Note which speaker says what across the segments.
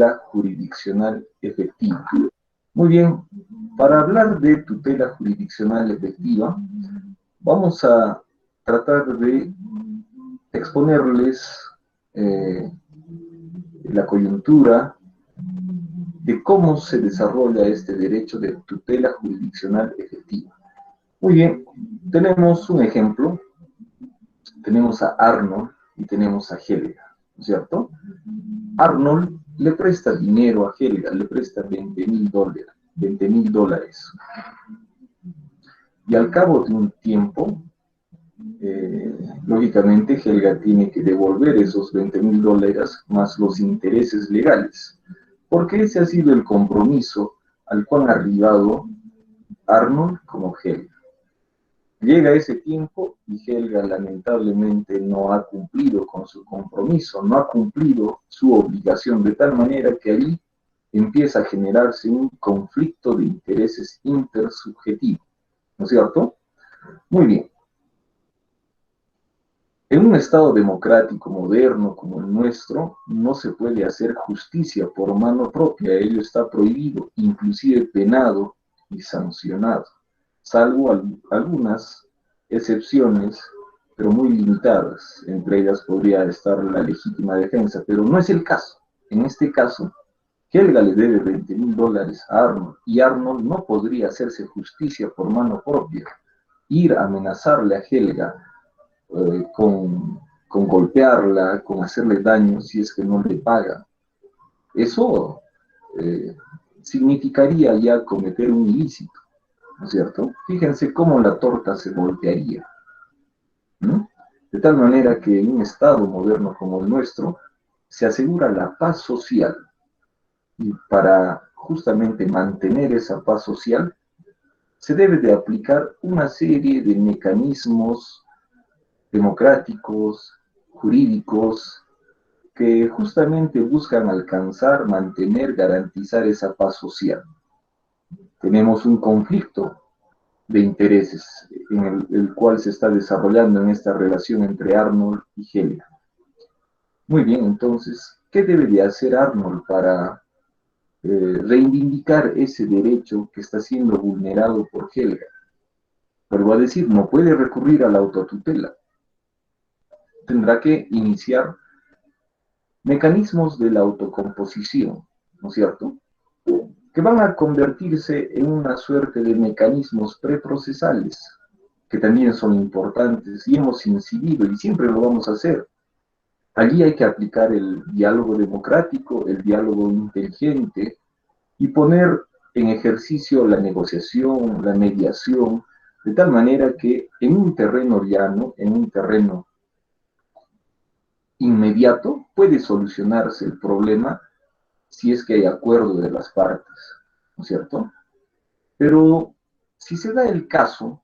Speaker 1: tutela jurisdiccional efectiva. Muy bien, para hablar de tutela jurisdiccional efectiva, vamos a tratar de exponerles la coyuntura de cómo se desarrolla este derecho de tutela jurisdiccional efectiva. Muy bien, tenemos un ejemplo, tenemos a Arnold y tenemos a Helga, ¿no es cierto? Arnold le presta dinero a Helga, le presta $20,000, y al cabo de un tiempo, lógicamente Helga tiene que devolver esos $20,000 más los intereses legales, porque ese ha sido el compromiso al cual ha arribado Arnold como Helga. Llega ese tiempo y Helga lamentablemente no ha cumplido con su compromiso, no ha cumplido su obligación, de tal manera que allí empieza a generarse un conflicto de intereses intersubjetivo, ¿no es cierto? Muy bien. En un Estado democrático moderno como el nuestro, no se puede hacer justicia por mano propia, ello está prohibido, inclusive penado y sancionado, salvo algunas excepciones, pero muy limitadas. Entre ellas podría estar la legítima defensa, pero no es el caso. En este caso, Helga le debe $20,000 a Arnold, y Arnold no podría hacerse justicia por mano propia, ir a amenazarle a Helga con golpearla, con hacerle daño si es que no le paga. Eso significaría ya cometer un ilícito, ¿no es cierto? Fíjense cómo la torta se voltearía, ¿no? De tal manera que en un Estado moderno como el nuestro se asegura la paz social, y para justamente mantener esa paz social se debe de aplicar una serie de mecanismos democráticos, jurídicos, que justamente buscan alcanzar, mantener, garantizar esa paz social. Tenemos un conflicto de intereses en el cual se está desarrollando en esta relación entre Arnold y Helga. Muy bien, entonces, ¿qué debe de hacer Arnold para reivindicar ese derecho que está siendo vulnerado por Helga? Vuelvo a decir, no puede recurrir a la autotutela. Tendrá que iniciar mecanismos de la autocomposición, ¿no es cierto?, que van a convertirse en una suerte de mecanismos preprocesales, que también son importantes y hemos incidido y siempre lo vamos a hacer. Allí hay que aplicar el diálogo democrático, el diálogo inteligente, y poner en ejercicio la negociación, la mediación, de tal manera que en un terreno llano, en un terreno inmediato, puede solucionarse el problema si es que hay acuerdo de las partes, ¿no es cierto? Pero si se da el caso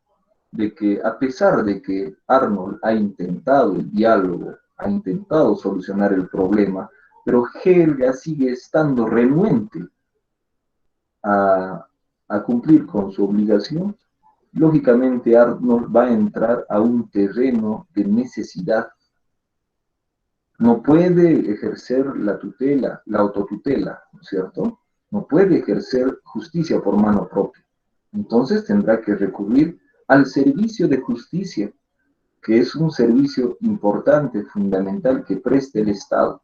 Speaker 1: de que, a pesar de que Arnold ha intentado el diálogo, ha intentado solucionar el problema, pero Helga sigue estando renuente a cumplir con su obligación, lógicamente Arnold va a entrar a un terreno de necesidad. No puede ejercer la tutela, la autotutela, ¿no es cierto? No puede ejercer justicia por mano propia. Entonces tendrá que recurrir al servicio de justicia, que es un servicio importante, fundamental, que presta el Estado.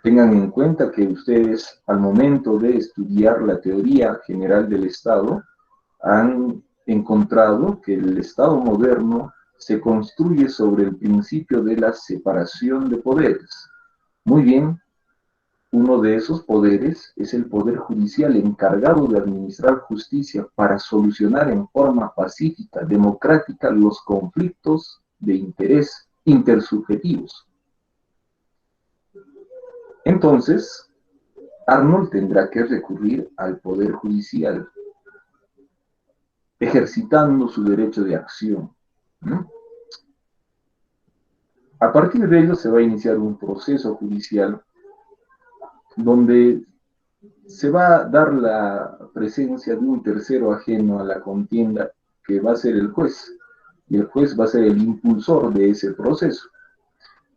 Speaker 1: Tengan en cuenta que ustedes, al momento de estudiar la teoría general del Estado, han encontrado que el Estado moderno se construye sobre el principio de la separación de poderes. Muy bien, uno de esos poderes es el poder judicial, encargado de administrar justicia para solucionar en forma pacífica, democrática, los conflictos de interés intersubjetivos. Entonces, Arnold tendrá que recurrir al poder judicial, ejercitando su derecho de acción, ¿no? A partir de ello se va a iniciar un proceso judicial donde se va a dar la presencia de un tercero ajeno a la contienda, que va a ser el juez, y el juez va a ser el impulsor de ese proceso.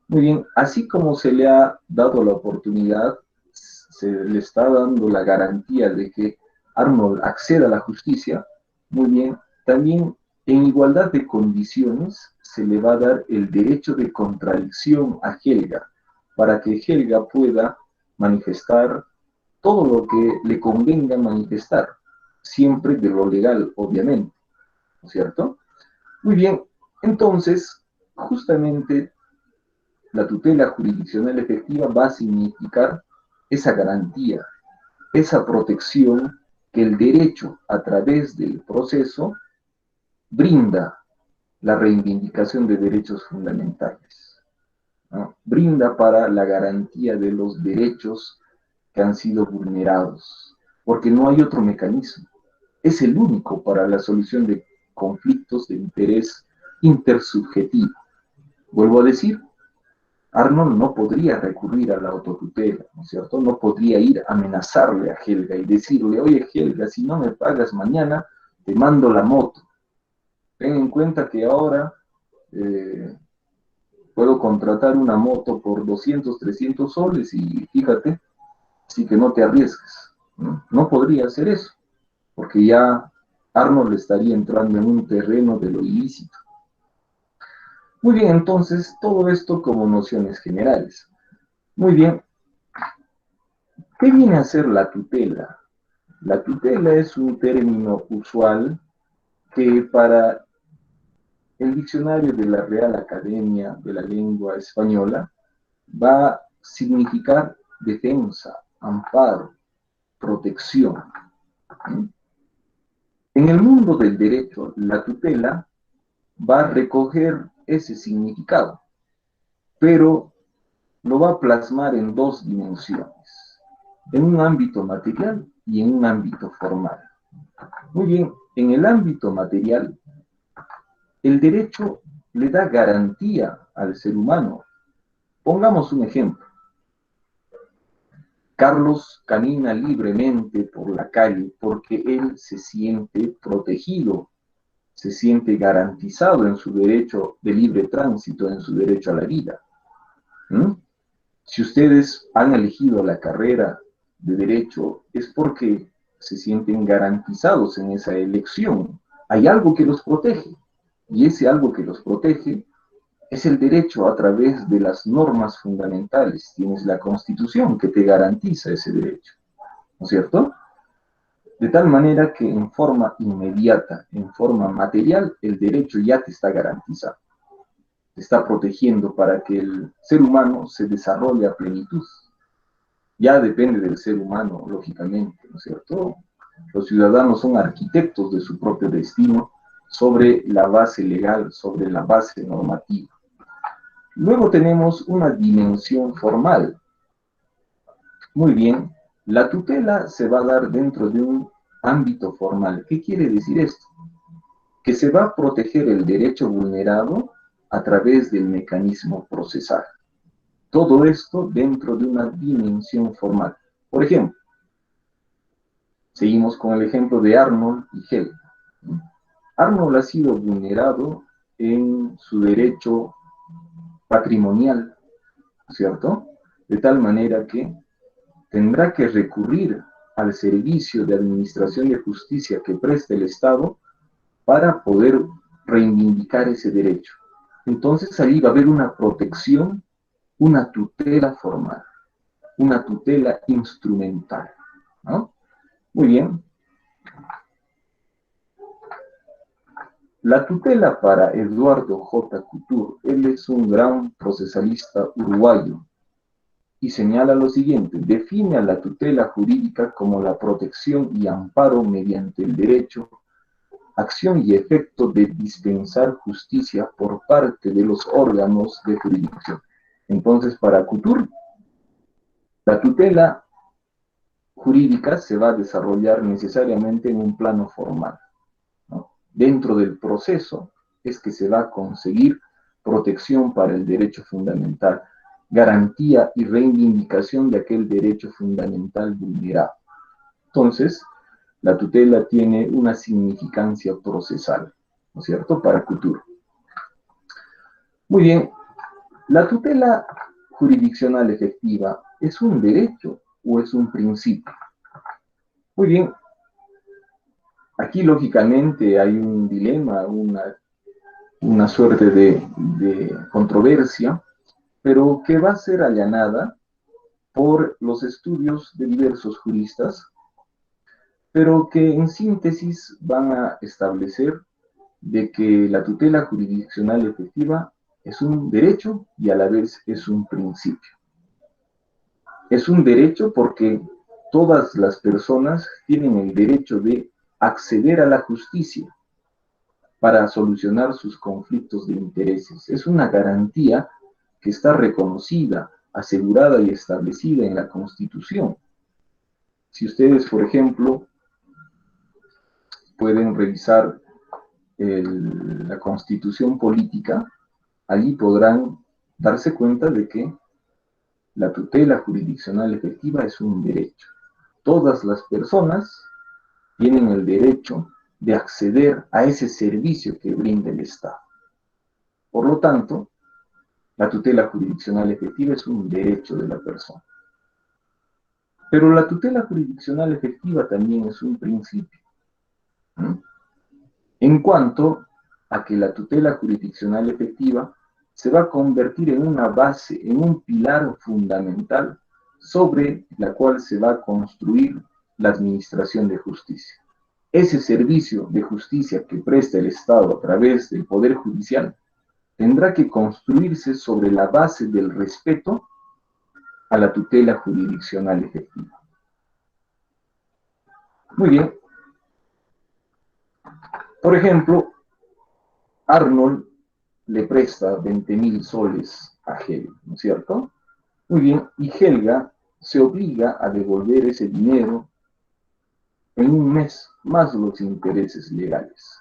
Speaker 1: Muy bien, así como se le ha dado la oportunidad, se le está dando la garantía de que Arnold acceda a la justicia, muy bien, también en igualdad de condiciones se le va a dar el derecho de contradicción a Helga, para que Helga pueda manifestar todo lo que le convenga manifestar, siempre de lo legal, obviamente, ¿no es cierto? Muy bien, entonces, justamente la tutela jurisdiccional efectiva va a significar esa garantía, esa protección que el derecho a través del proceso brinda la reivindicación de derechos fundamentales, ¿no? Brinda para la garantía de los derechos que han sido vulnerados, porque no hay otro mecanismo. Es el único para la solución de conflictos de interés intersubjetivo. Vuelvo a decir, Arnold no podría recurrir a la autotutela, ¿no es cierto? No podría ir a amenazarle a Helga y decirle, oye Helga, si no me pagas mañana, te mando la moto. Ten en cuenta que ahora eh, puedo contratar una moto por 200, 300 soles y fíjate, así que no te arriesgues. ¿No? No podría hacer eso, porque ya Arnold estaría entrando en un terreno de lo ilícito. Muy bien, entonces, todo esto como nociones generales. Muy bien, ¿qué viene a ser la tutela? La tutela es un término usual que para el diccionario de la Real Academia de la Lengua Española va a significar defensa, amparo, protección. En el mundo del derecho, la tutela va a recoger ese significado, pero lo va a plasmar en dos dimensiones, en un ámbito material y en un ámbito formal. Muy bien, en el ámbito material, el derecho le da garantía al ser humano. Pongamos un ejemplo. Carlos camina libremente por la calle porque él se siente protegido, se siente garantizado en su derecho de libre tránsito, en su derecho a la vida. ¿Mm? Si ustedes han elegido la carrera de derecho es porque se sienten garantizados en esa elección. Hay algo que los protege y ese algo que los protege es el derecho a través de las normas fundamentales. Tienes la Constitución que te garantiza ese derecho, ¿no es cierto? De tal manera que en forma inmediata, en forma material, el derecho ya te está garantizado, te está protegiendo para que el ser humano se desarrolle a plenitud. Ya depende del ser humano, lógicamente, ¿no es cierto? Los ciudadanos son arquitectos de su propio destino sobre la base legal, sobre la base normativa. Luego tenemos una dimensión formal. Muy bien, la tutela se va a dar dentro de un ámbito formal. ¿Qué quiere decir esto? Que se va a proteger el derecho vulnerado a través del mecanismo procesal. Todo esto dentro de una dimensión formal. Por ejemplo, seguimos con el ejemplo de Arnold y Helga. Arnold ha sido vulnerado en su derecho patrimonial, ¿cierto? De tal manera que tendrá que recurrir al servicio de administración de justicia que presta el Estado para poder reivindicar ese derecho. Entonces ahí va a haber una protección, una tutela formal, una tutela instrumental, ¿no? Muy bien. La tutela para Eduardo J. Couture, él es un gran procesalista uruguayo, y señala lo siguiente: define a la tutela jurídica como la protección y amparo mediante el derecho, acción y efecto de dispensar justicia por parte de los órganos de jurisdicción. Entonces, para Couture, la tutela jurídica se va a desarrollar necesariamente en un plano formal, ¿no? Dentro del proceso es que se va a conseguir protección para el derecho fundamental, garantía y reivindicación de aquel derecho fundamental vulnerado. Entonces, la tutela tiene una significancia procesal, ¿no es cierto?, para Couture. Muy bien, ¿La tutela jurisdiccional efectiva es un derecho o es un principio? Muy bien, aquí lógicamente hay un dilema, una suerte de controversia, pero que va a ser allanada por los estudios de diversos juristas, pero que en síntesis van a establecer de que la tutela jurisdiccional efectiva es un derecho y a la vez es un principio. Es un derecho porque todas las personas tienen el derecho de acceder a la justicia para solucionar sus conflictos de intereses. Es una garantía que está reconocida, asegurada y establecida en la Constitución. Si ustedes, por ejemplo, pueden revisar la Constitución política, allí podrán darse cuenta de que la tutela jurisdiccional efectiva es un derecho. Todas las personas tienen el derecho de acceder a ese servicio que brinda el Estado. Por lo tanto, la tutela jurisdiccional efectiva es un derecho de la persona. Pero la tutela jurisdiccional efectiva también es un principio. ¿Mm? En cuanto a que la tutela jurisdiccional efectiva se va a convertir en una base, en un pilar fundamental sobre la cual se va a construir la administración de justicia. Ese servicio de justicia que presta el Estado a través del Poder Judicial tendrá que construirse sobre la base del respeto a la tutela jurisdiccional efectiva. Muy bien. Por ejemplo, Arnold le presta 20.000 soles a Helga, ¿no es cierto? Muy bien, y Helga se obliga a devolver ese dinero en un mes, más los intereses legales.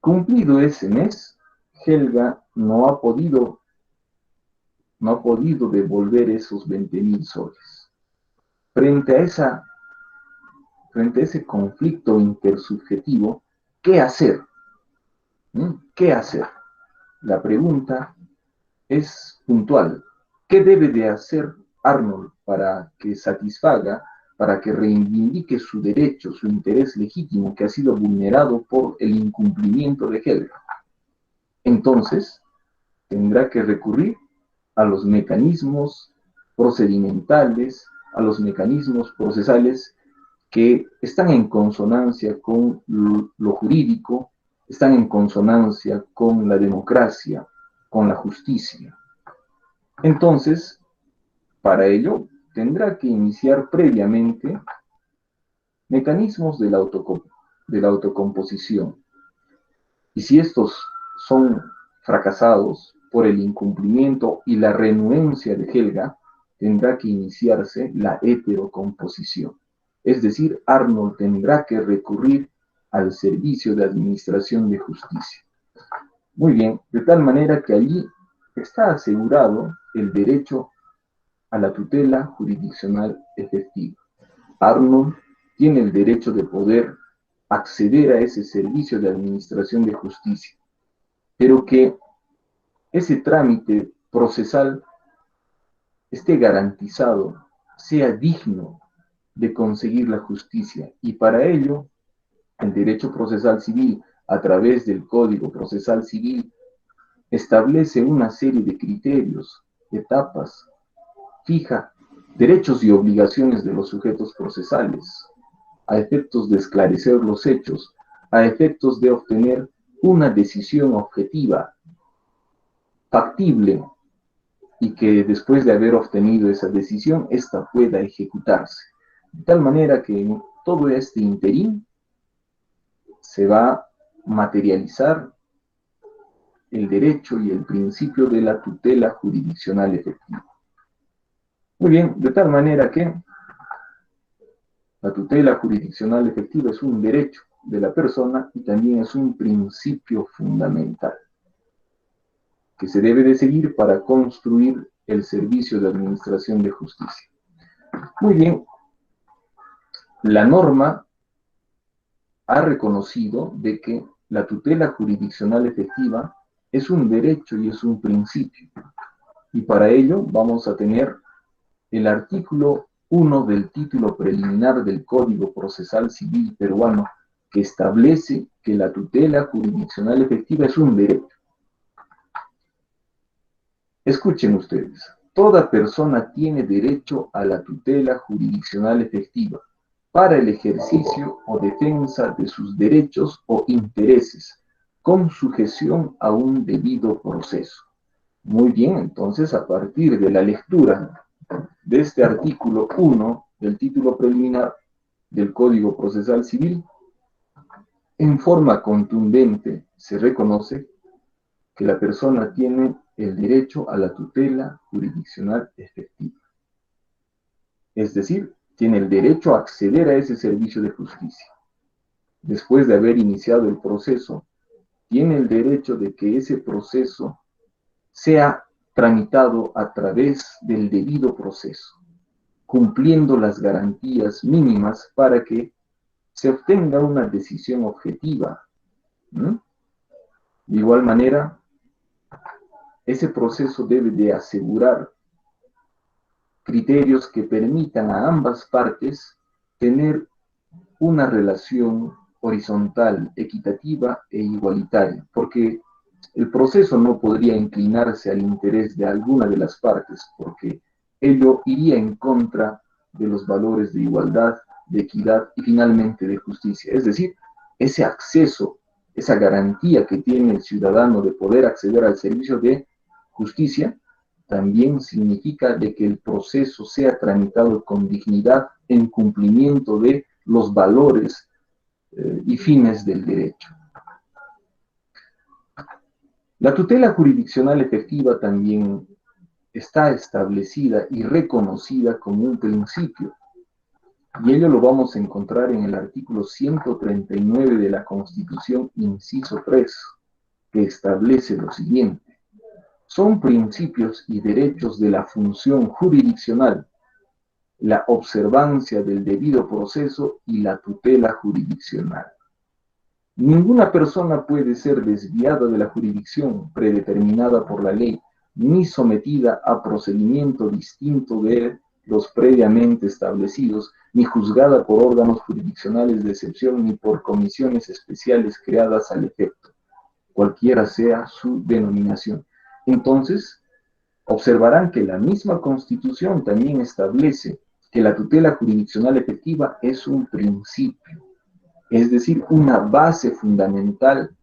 Speaker 1: Cumplido ese mes, Helga no ha podido devolver esos 20.000 soles. Frente a, frente a ese conflicto intersubjetivo, ¿qué hacer? ¿Qué hacer? La pregunta es puntual. ¿Qué debe de hacer Arnold para que satisfaga, para que reivindique su derecho, su interés legítimo que ha sido vulnerado por el incumplimiento de Helga? Entonces, tendrá que recurrir a los mecanismos procedimentales, a los mecanismos procesales que están en consonancia con lo jurídico, están en consonancia con la democracia, con la justicia. Entonces, para ello, tendrá que iniciar previamente mecanismos de la autocomposición. Y si estos son fracasados por el incumplimiento y la renuencia de Helga, tendrá que iniciarse la heterocomposición. Es decir, Arnold tendrá que recurrir al servicio de administración de justicia. Muy bien, de tal manera que allí está asegurado el derecho a la tutela jurisdiccional efectiva. Arnold tiene el derecho de poder acceder a ese servicio de administración de justicia, pero que ese trámite procesal esté garantizado, sea digno de conseguir la justicia. Y para ello, el derecho procesal civil, a través del Código Procesal Civil, establece una serie de criterios, etapas, fija derechos y obligaciones de los sujetos procesales, a efectos de esclarecer los hechos, a efectos de obtener una decisión objetiva, factible, y que después de haber obtenido esa decisión, ésta pueda ejecutarse. De tal manera que en todo este interín se va a materializar el derecho y el principio de la tutela jurisdiccional efectiva. Muy bien, de tal manera que la tutela jurisdiccional efectiva es un derecho de la persona y también es un principio fundamental que se debe de seguir para construir el servicio de administración de justicia. Muy bien, la norma ha reconocido de que la tutela jurisdiccional efectiva es un derecho y es un principio. Y para ello vamos a tener el artículo 1 del título preliminar del Código Procesal Civil peruano, que establece que la tutela jurisdiccional efectiva es un derecho. Escuchen ustedes, toda persona tiene derecho a la tutela jurisdiccional efectiva para el ejercicio o defensa de sus derechos o intereses, con sujeción a un debido proceso. Muy bien, entonces a partir de la lectura de este artículo 1 del título preliminar del Código Procesal Civil, en forma contundente se reconoce que la persona tiene el derecho a la tutela jurisdiccional efectiva. Es decir, tiene el derecho a acceder a ese servicio de justicia. Después de haber iniciado el proceso, tiene el derecho de que ese proceso sea tramitado a través del debido proceso, cumpliendo las garantías mínimas para que se obtenga una decisión objetiva. ¿No? De igual manera, ese proceso debe de asegurar criterios que permitan a ambas partes tener una relación horizontal, equitativa e igualitaria, porque el proceso no podría inclinarse al interés de alguna de las partes, porque ello iría en contra de los valores de igualdad, de equidad y finalmente de justicia. Es decir, ese acceso, esa garantía que tiene el ciudadano de poder acceder al servicio de justicia, también significa de que el proceso sea tramitado con dignidad en cumplimiento de los valores y fines del derecho. La tutela jurisdiccional efectiva también está establecida y reconocida como un principio, y ello lo vamos a encontrar en el artículo 139 de la Constitución, inciso 3, que establece lo siguiente: son principios y derechos de la función jurisdiccional la observancia del debido proceso y la tutela jurisdiccional. Ninguna persona puede ser desviada de la jurisdicción predeterminada por la ley, ni sometida a procedimiento distinto de los previamente establecidos, ni juzgada por órganos jurisdiccionales de excepción, ni por comisiones especiales creadas al efecto, cualquiera sea su denominación. Entonces, observarán que la misma Constitución también establece que la tutela jurisdiccional efectiva es un principio, es decir, una base fundamental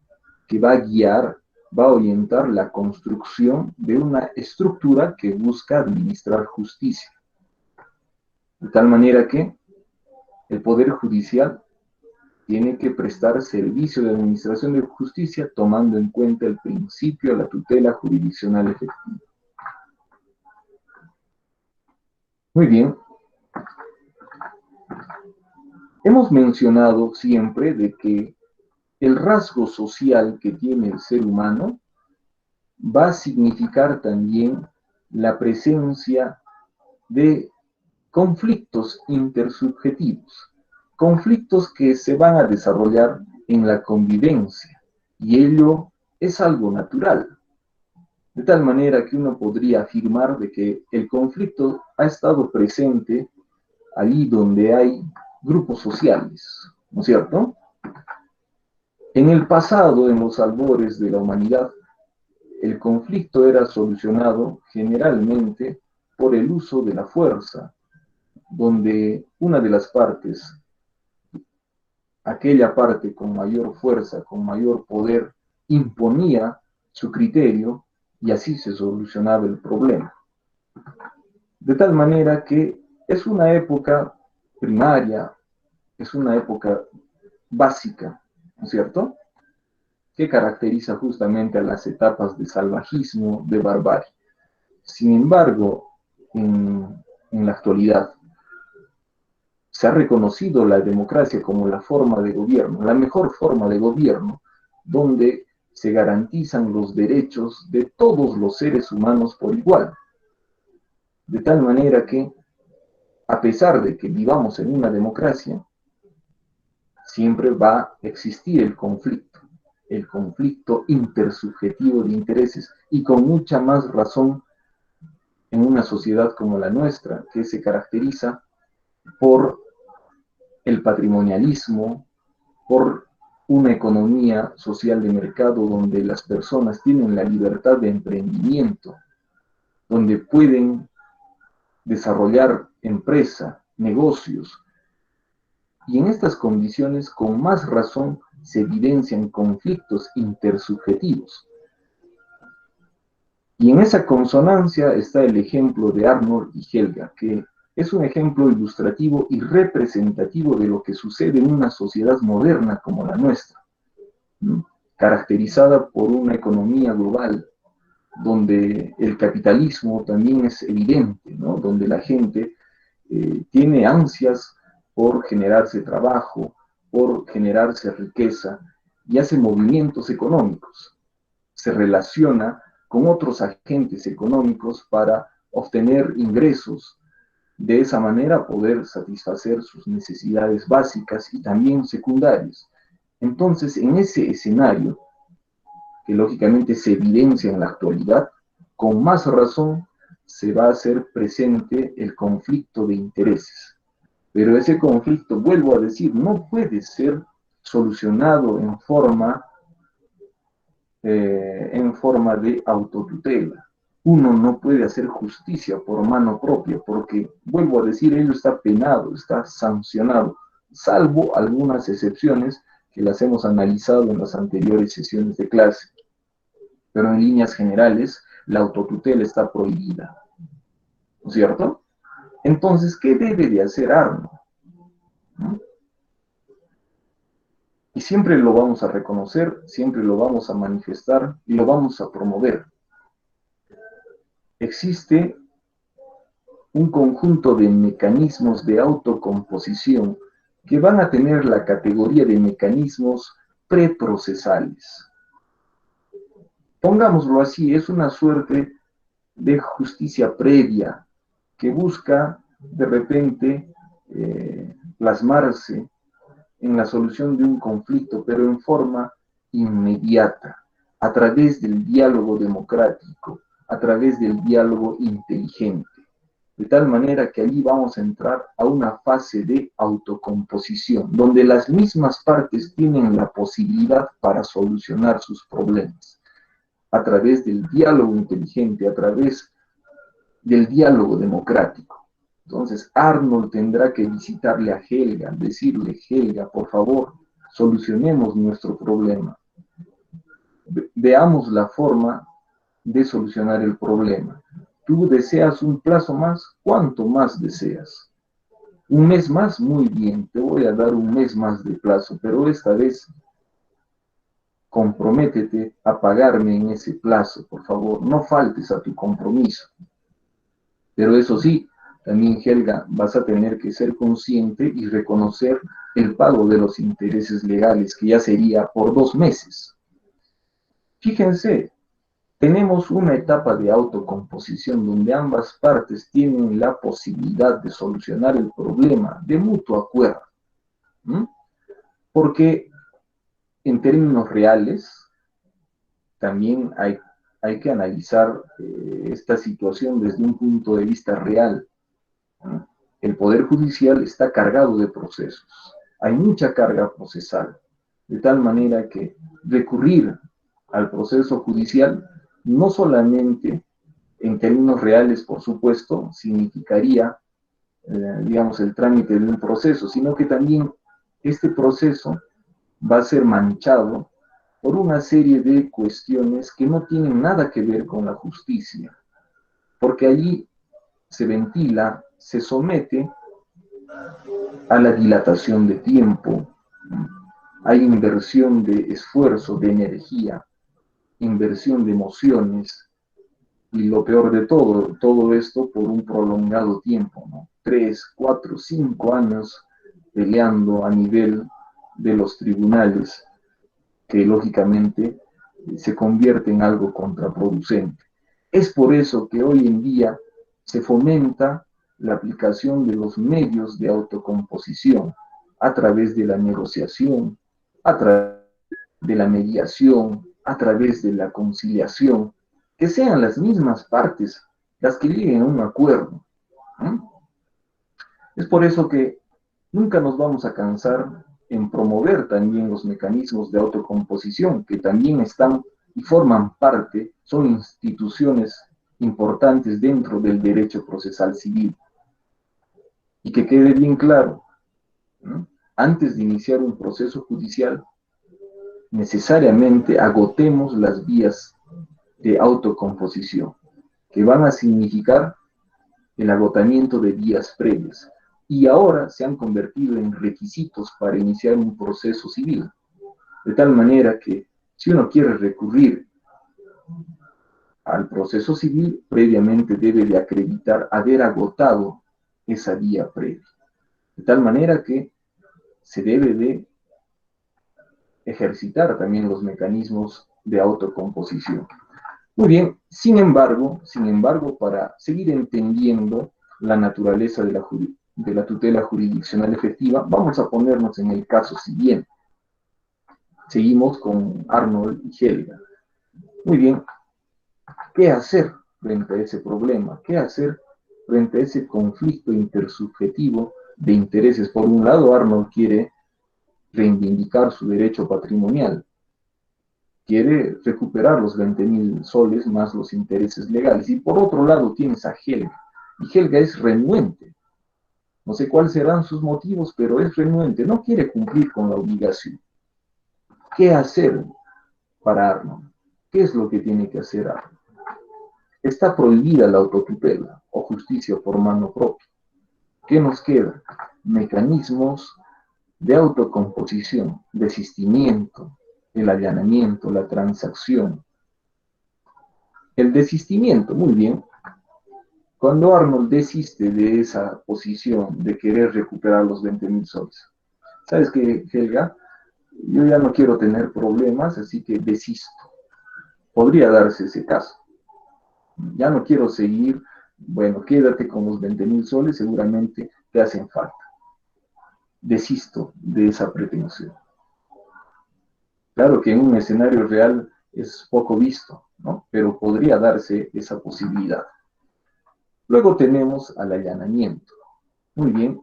Speaker 1: que va a guiar, va a orientar la construcción de una estructura que busca administrar justicia. De tal manera que el Poder Judicial tiene que prestar servicio de administración de justicia tomando en cuenta el principio de la tutela jurisdiccional efectiva. Muy bien. Hemos mencionado siempre de que el rasgo social que tiene el ser humano va a significar también la presencia de conflictos intersubjetivos, conflictos que se van a desarrollar en la convivencia, y ello es algo natural, de tal manera que uno podría afirmar de que el conflicto ha estado presente allí donde hay grupos sociales, ¿no es cierto? En el pasado, en los albores de la humanidad, el conflicto era solucionado generalmente por el uso de la fuerza, donde una de las partes, aquella parte con mayor fuerza, con mayor poder, imponía su criterio y así se solucionaba el problema. De tal manera que es una época primaria, es una época básica, ¿no es cierto?, que caracteriza justamente a las etapas de salvajismo, de barbarie. Sin embargo, en la actualidad, se ha reconocido la democracia como la forma de gobierno, la mejor forma de gobierno, donde se garantizan los derechos de todos los seres humanos por igual. De tal manera que, a pesar de que vivamos en una democracia, siempre va a existir el conflicto. el conflicto intersubjetivo de intereses, y con mucha más razón en una sociedad como la nuestra, que se caracteriza por el patrimonialismo, por una economía social de mercado donde las personas tienen la libertad de emprendimiento, donde pueden desarrollar empresa, negocios, y en estas condiciones con más razón se evidencian conflictos intersubjetivos. Y en esa consonancia está el ejemplo de Arnold y Helga, que es un ejemplo ilustrativo y representativo de lo que sucede en una sociedad moderna como la nuestra, ¿no? Caracterizada por una economía global, donde el capitalismo también es evidente, ¿no? Donde la gente tiene ansias por generarse trabajo, por generarse riqueza, y hace movimientos económicos, se relaciona con otros agentes económicos para obtener ingresos, de esa manera poder satisfacer sus necesidades básicas y también secundarias. Entonces, en ese escenario, que lógicamente se evidencia en la actualidad, con más razón se va a hacer presente el conflicto de intereses. Pero ese conflicto, vuelvo a decir, no puede ser solucionado en forma de autotutela. Uno no puede hacer justicia por mano propia, porque, vuelvo a decir, ello está penado, está sancionado, salvo algunas excepciones que las hemos analizado en las anteriores sesiones de clase. Pero en líneas generales, la autotutela está prohibida, ¿no es cierto? Entonces, ¿qué debe de hacer Arno? ¿No? Y siempre lo vamos a reconocer, siempre lo vamos a manifestar y lo vamos a promover. Existe un conjunto de mecanismos de autocomposición que van a tener la categoría de mecanismos preprocesales. Pongámoslo así, es una suerte de justicia previa que busca de repente plasmarse en la solución de un conflicto, pero en forma inmediata, a través del diálogo democrático, a través del diálogo inteligente. De tal manera que allí vamos a entrar a una fase de autocomposición, donde las mismas partes tienen la posibilidad para solucionar sus problemas, a través del diálogo inteligente, a través del diálogo democrático. Entonces Arnold tendrá que visitarle a Helga, decirle: Helga, por favor, solucionemos nuestro problema. Veamos la forma de solucionar el problema. ¿Tú deseas un plazo más? ¿Cuánto más deseas? ¿Un mes más? Muy bien, te voy a dar un mes más de plazo, pero esta vez comprométete a pagarme en ese plazo, por favor, no faltes a tu compromiso. Pero eso sí, también, Helga, vas a tener que ser consciente y reconocer el pago de los intereses legales, que ya sería por 2 meses. Fíjense, tenemos una etapa de autocomposición donde ambas partes tienen la posibilidad de solucionar el problema de mutuo acuerdo. ¿Mm? Porque en términos reales, también hay que analizar esta situación desde un punto de vista real. ¿No? El Poder Judicial está cargado de procesos, hay mucha carga procesal, de tal manera que recurrir al proceso judicial no solamente en términos reales, por supuesto, significaría, digamos, el trámite de un proceso, sino que también este proceso va a ser manchado por una serie de cuestiones que no tienen nada que ver con la justicia, porque allí se ventila, se somete a la dilatación de tiempo, hay inversión de esfuerzo, de energía, inversión de emociones, y lo peor de todo esto por un prolongado tiempo, ¿no? 3, 4, 5 años peleando a nivel de los tribunales, que lógicamente se convierte en algo contraproducente. Es por eso que hoy en día se fomenta la aplicación de los medios de autocomposición a través de la negociación, a través de la mediación, a través de la conciliación, que sean las mismas partes las que lleguen a un acuerdo. Es por eso que nunca nos vamos a cansar en promover también los mecanismos de autocomposición, que también están y forman parte, son instituciones importantes dentro del derecho procesal civil. Y que quede bien claro, ¿no? Antes de iniciar un proceso judicial, necesariamente agotemos las vías de autocomposición, que van a significar el agotamiento de vías previas, y ahora se han convertido en requisitos para iniciar un proceso civil, de tal manera que si uno quiere recurrir al proceso civil, previamente debe de acreditar haber agotado esa vía previa, de tal manera que se debe de ejercitar también los mecanismos de autocomposición. Muy bien, sin embargo, para seguir entendiendo la naturaleza de la tutela jurisdiccional efectiva, vamos a ponernos en el caso siguiente. Seguimos con Arnold y Helga. Muy bien, ¿qué hacer frente a ese problema? ¿Qué hacer frente a ese conflicto intersubjetivo de intereses? Por un lado, Arnold quiere reivindicar su derecho patrimonial, quiere recuperar los 20.000 soles más los intereses legales. Y por otro lado tienes a Helga, y Helga es renuente. No sé cuáles serán sus motivos, pero es renuente, no quiere cumplir con la obligación. ¿Qué hacer para Arnold? ¿Qué es lo que tiene que hacer Arnold? Está prohibida la autotutela o justicia por mano propia. ¿Qué nos queda? Mecanismos de autocomposición, desistimiento, el allanamiento, la transacción. El desistimiento, muy bien. Cuando Arnold desiste de esa posición de querer recuperar los 20.000 soles, ¿sabes qué, Helga? Yo ya no quiero tener problemas, así que desisto. Podría darse ese caso. Ya no quiero seguir, bueno, quédate con los 20.000 soles, seguramente te hacen falta. Desisto de esa pretensión. Claro que en un escenario real es poco visto, ¿no? Pero podría darse esa posibilidad. Luego tenemos al allanamiento. Muy bien,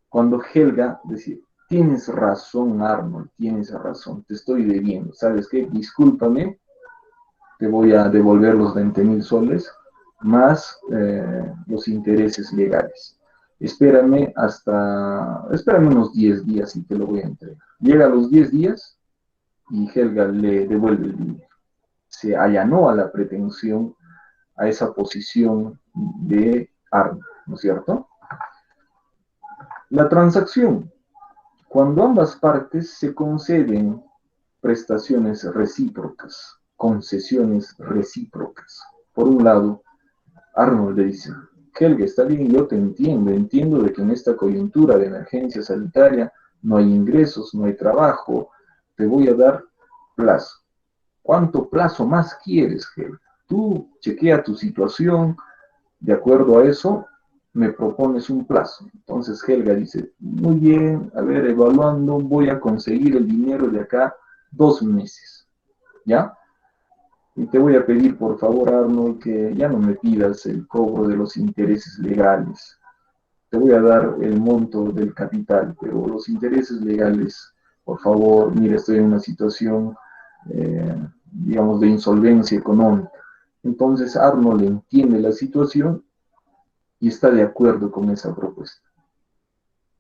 Speaker 1: cuando Helga decía, tienes razón, Arnold, tienes razón, te estoy debiendo, ¿sabes qué? Discúlpame, te voy a devolver los 20.000 soles más los intereses legales. Espérame unos 10 días y te lo voy a entregar. Llega a los 10 días y Helga le devuelve el dinero. Se allanó a la pretensión, a esa posición de Arnold, ¿no es cierto? La transacción, cuando ambas partes se conceden prestaciones recíprocas, concesiones recíprocas. Por un lado, Arnold le dice, Helga, está bien, yo te entiendo de que en esta coyuntura de emergencia sanitaria no hay ingresos, no hay trabajo, te voy a dar plazo. ¿Cuánto plazo más quieres, Helga? Tú chequea tu situación, de acuerdo a eso, me propones un plazo. Entonces Helga dice, muy bien, a ver, evaluando, voy a conseguir el dinero de acá 2 meses, ¿ya? Y te voy a pedir, por favor, Arnold, que ya no me pidas el cobro de los intereses legales. Te voy a dar el monto del capital, pero los intereses legales, por favor, mira, estoy en una situación, digamos, de insolvencia económica. Entonces Arnold entiende la situación y está de acuerdo con esa propuesta.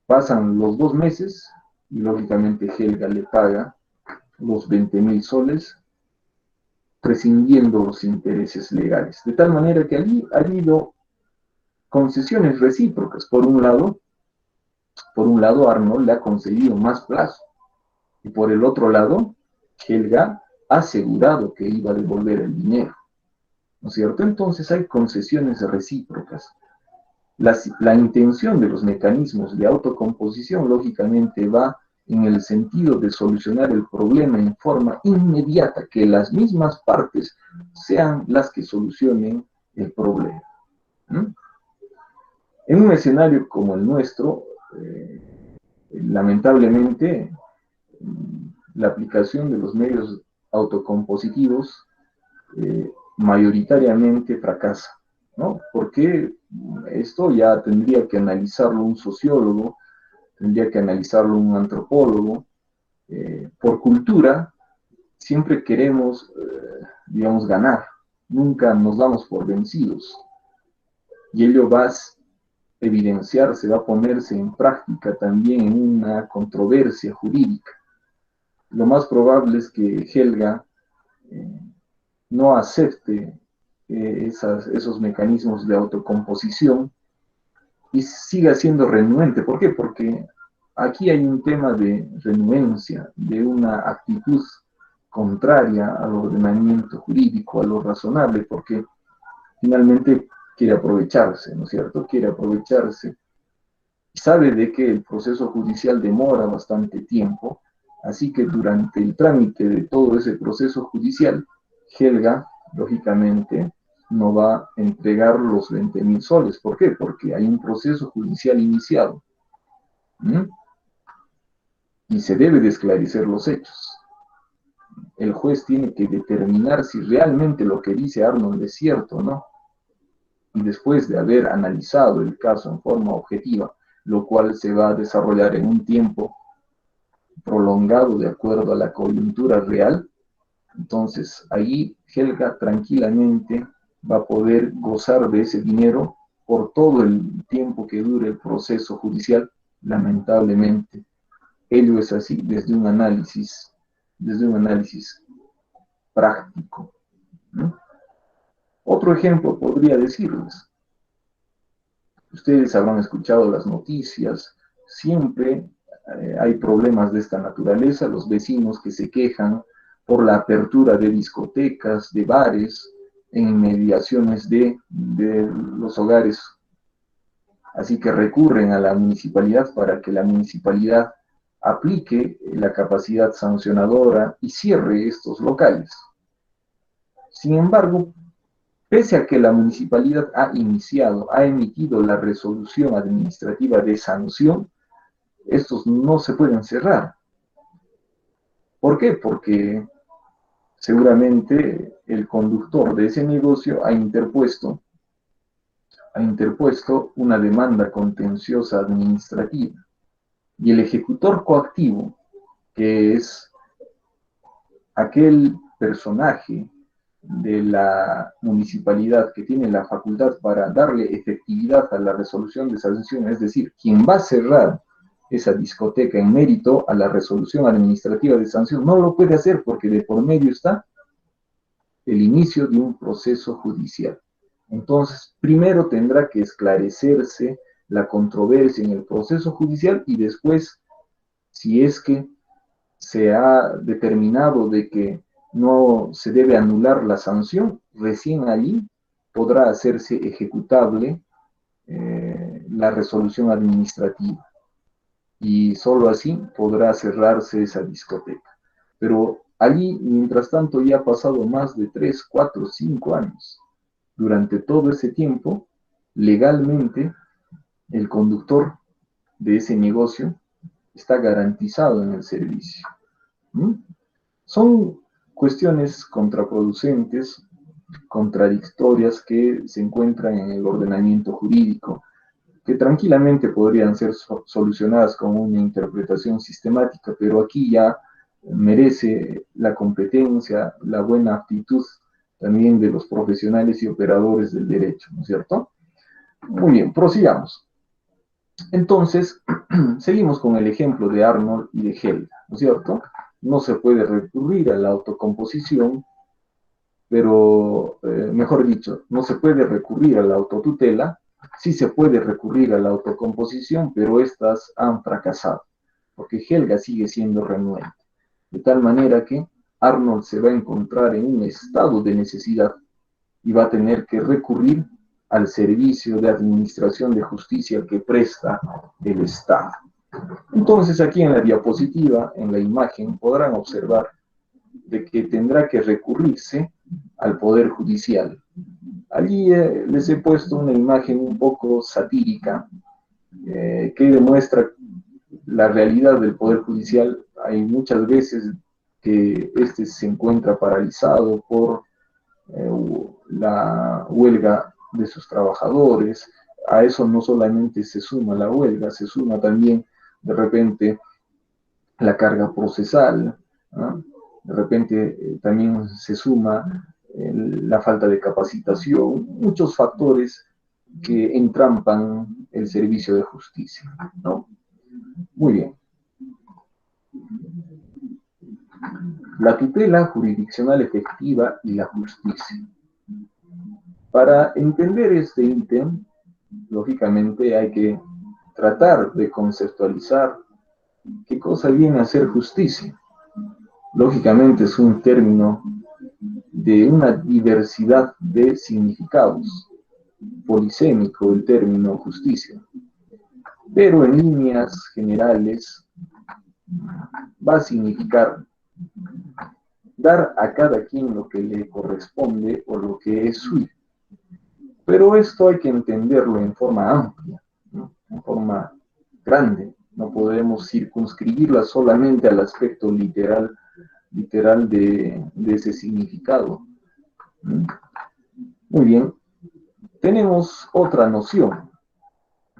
Speaker 1: Pasan los 2 meses y lógicamente Helga le paga los 20.000 soles prescindiendo los intereses legales. De tal manera que allí ha habido concesiones recíprocas. Por un lado, Arnold le ha concedido más plazo y por el otro lado, Helga ha asegurado que iba a devolver el dinero. ¿No es cierto? Entonces hay concesiones recíprocas. La intención de los mecanismos de autocomposición, lógicamente, va en el sentido de solucionar el problema en forma inmediata, que las mismas partes sean las que solucionen el problema. En un escenario como el nuestro, lamentablemente, la aplicación de los medios autocompositivos mayoritariamente fracasa, ¿no? Porque esto ya tendría que analizarlo un sociólogo, tendría que analizarlo un antropólogo. Por cultura, siempre queremos, digamos, ganar, nunca nos damos por vencidos. Y ello va a evidenciarse, va a ponerse en práctica también en una controversia jurídica. Lo más probable es que Helga no acepte esos mecanismos de autocomposición y siga siendo renuente. ¿Por qué? Porque aquí hay un tema de renuencia, de una actitud contraria al ordenamiento jurídico, a lo razonable, porque finalmente quiere aprovecharse, ¿no es cierto? Quiere aprovecharse. Sabe de que el proceso judicial demora bastante tiempo, así que durante el trámite de todo ese proceso judicial, Helga, lógicamente, no va a entregar los 20.000 soles. ¿Por qué? Porque hay un proceso judicial iniciado. ¿Mm? Y se debe de esclarecer los hechos. El juez tiene que determinar si realmente lo que dice Arnold es cierto o no. Y después de haber analizado el caso en forma objetiva, lo cual se va a desarrollar en un tiempo prolongado de acuerdo a la coyuntura real, entonces ahí Helga tranquilamente va a poder gozar de ese dinero por todo el tiempo que dure el proceso judicial. Lamentablemente, ello es así desde un análisis práctico, ¿no? Otro ejemplo podría decirles, ustedes habrán escuchado las noticias, siempre hay problemas de esta naturaleza, los vecinos que se quejan por la apertura de discotecas, de bares, en inmediaciones de los hogares. Así que recurren a la municipalidad para que la municipalidad aplique la capacidad sancionadora y cierre estos locales. Sin embargo, pese a que la municipalidad ha emitido la resolución administrativa de sanción, estos no se pueden cerrar. ¿Por qué? Porque seguramente el conductor de ese negocio ha interpuesto una demanda contenciosa administrativa. Y el ejecutor coactivo, que es aquel personaje de la municipalidad que tiene la facultad para darle efectividad a la resolución de esa sanción, es decir, quien va a cerrar esa discoteca en mérito a la resolución administrativa de sanción, no lo puede hacer porque de por medio está el inicio de un proceso judicial. Entonces, primero tendrá que esclarecerse la controversia en el proceso judicial y después, si es que se ha determinado de que no se debe anular la sanción, recién allí podrá hacerse ejecutable la resolución administrativa y solo así podrá cerrarse esa discoteca. Pero allí, mientras tanto, ya ha pasado más de 3, 4, 5 años. Durante todo ese tiempo, legalmente, el conductor de ese negocio está garantizado en el servicio. ¿Mm? Son cuestiones contraproducentes, contradictorias que se encuentran en el ordenamiento jurídico, que tranquilamente podrían ser solucionadas con una interpretación sistemática, pero aquí ya merece la competencia, la buena actitud también de los profesionales y operadores del derecho, ¿no es cierto? Muy bien, prosigamos. Entonces, seguimos con el ejemplo de Arnold y de Helga, ¿no es cierto? No se puede recurrir a la autocomposición, pero, mejor dicho, no se puede recurrir a la autotutela, sí se puede recurrir a la autocomposición, pero estas han fracasado, porque Helga sigue siendo renuente. De tal manera que Arnold se va a encontrar en un estado de necesidad y va a tener que recurrir al servicio de administración de justicia que presta el Estado. Entonces, aquí en la diapositiva, en la imagen, podrán observar de que tendrá que recurrirse al Poder Judicial. Allí les he puesto una imagen un poco satírica que demuestra la realidad del Poder Judicial. Hay muchas veces que este se encuentra paralizado por la huelga de sus trabajadores. A eso no solamente se suma la huelga, se suma también de repente la carga procesal, ¿no? De repente también se suma la falta de capacitación, muchos factores que entrampan el servicio de justicia, ¿no? Muy bien. La tutela jurisdiccional efectiva y la justicia. Para entender este ítem, lógicamente hay que tratar de conceptualizar qué cosa viene a ser justicia. Lógicamente es un término de una diversidad de significados, polisémico el término justicia, pero en líneas generales va a significar dar a cada quien lo que le corresponde o lo que es suyo. Pero esto hay que entenderlo en forma amplia, ¿no? En forma grande. No podemos circunscribirla solamente al aspecto literal de ese significado. Muy bien. Tenemos otra noción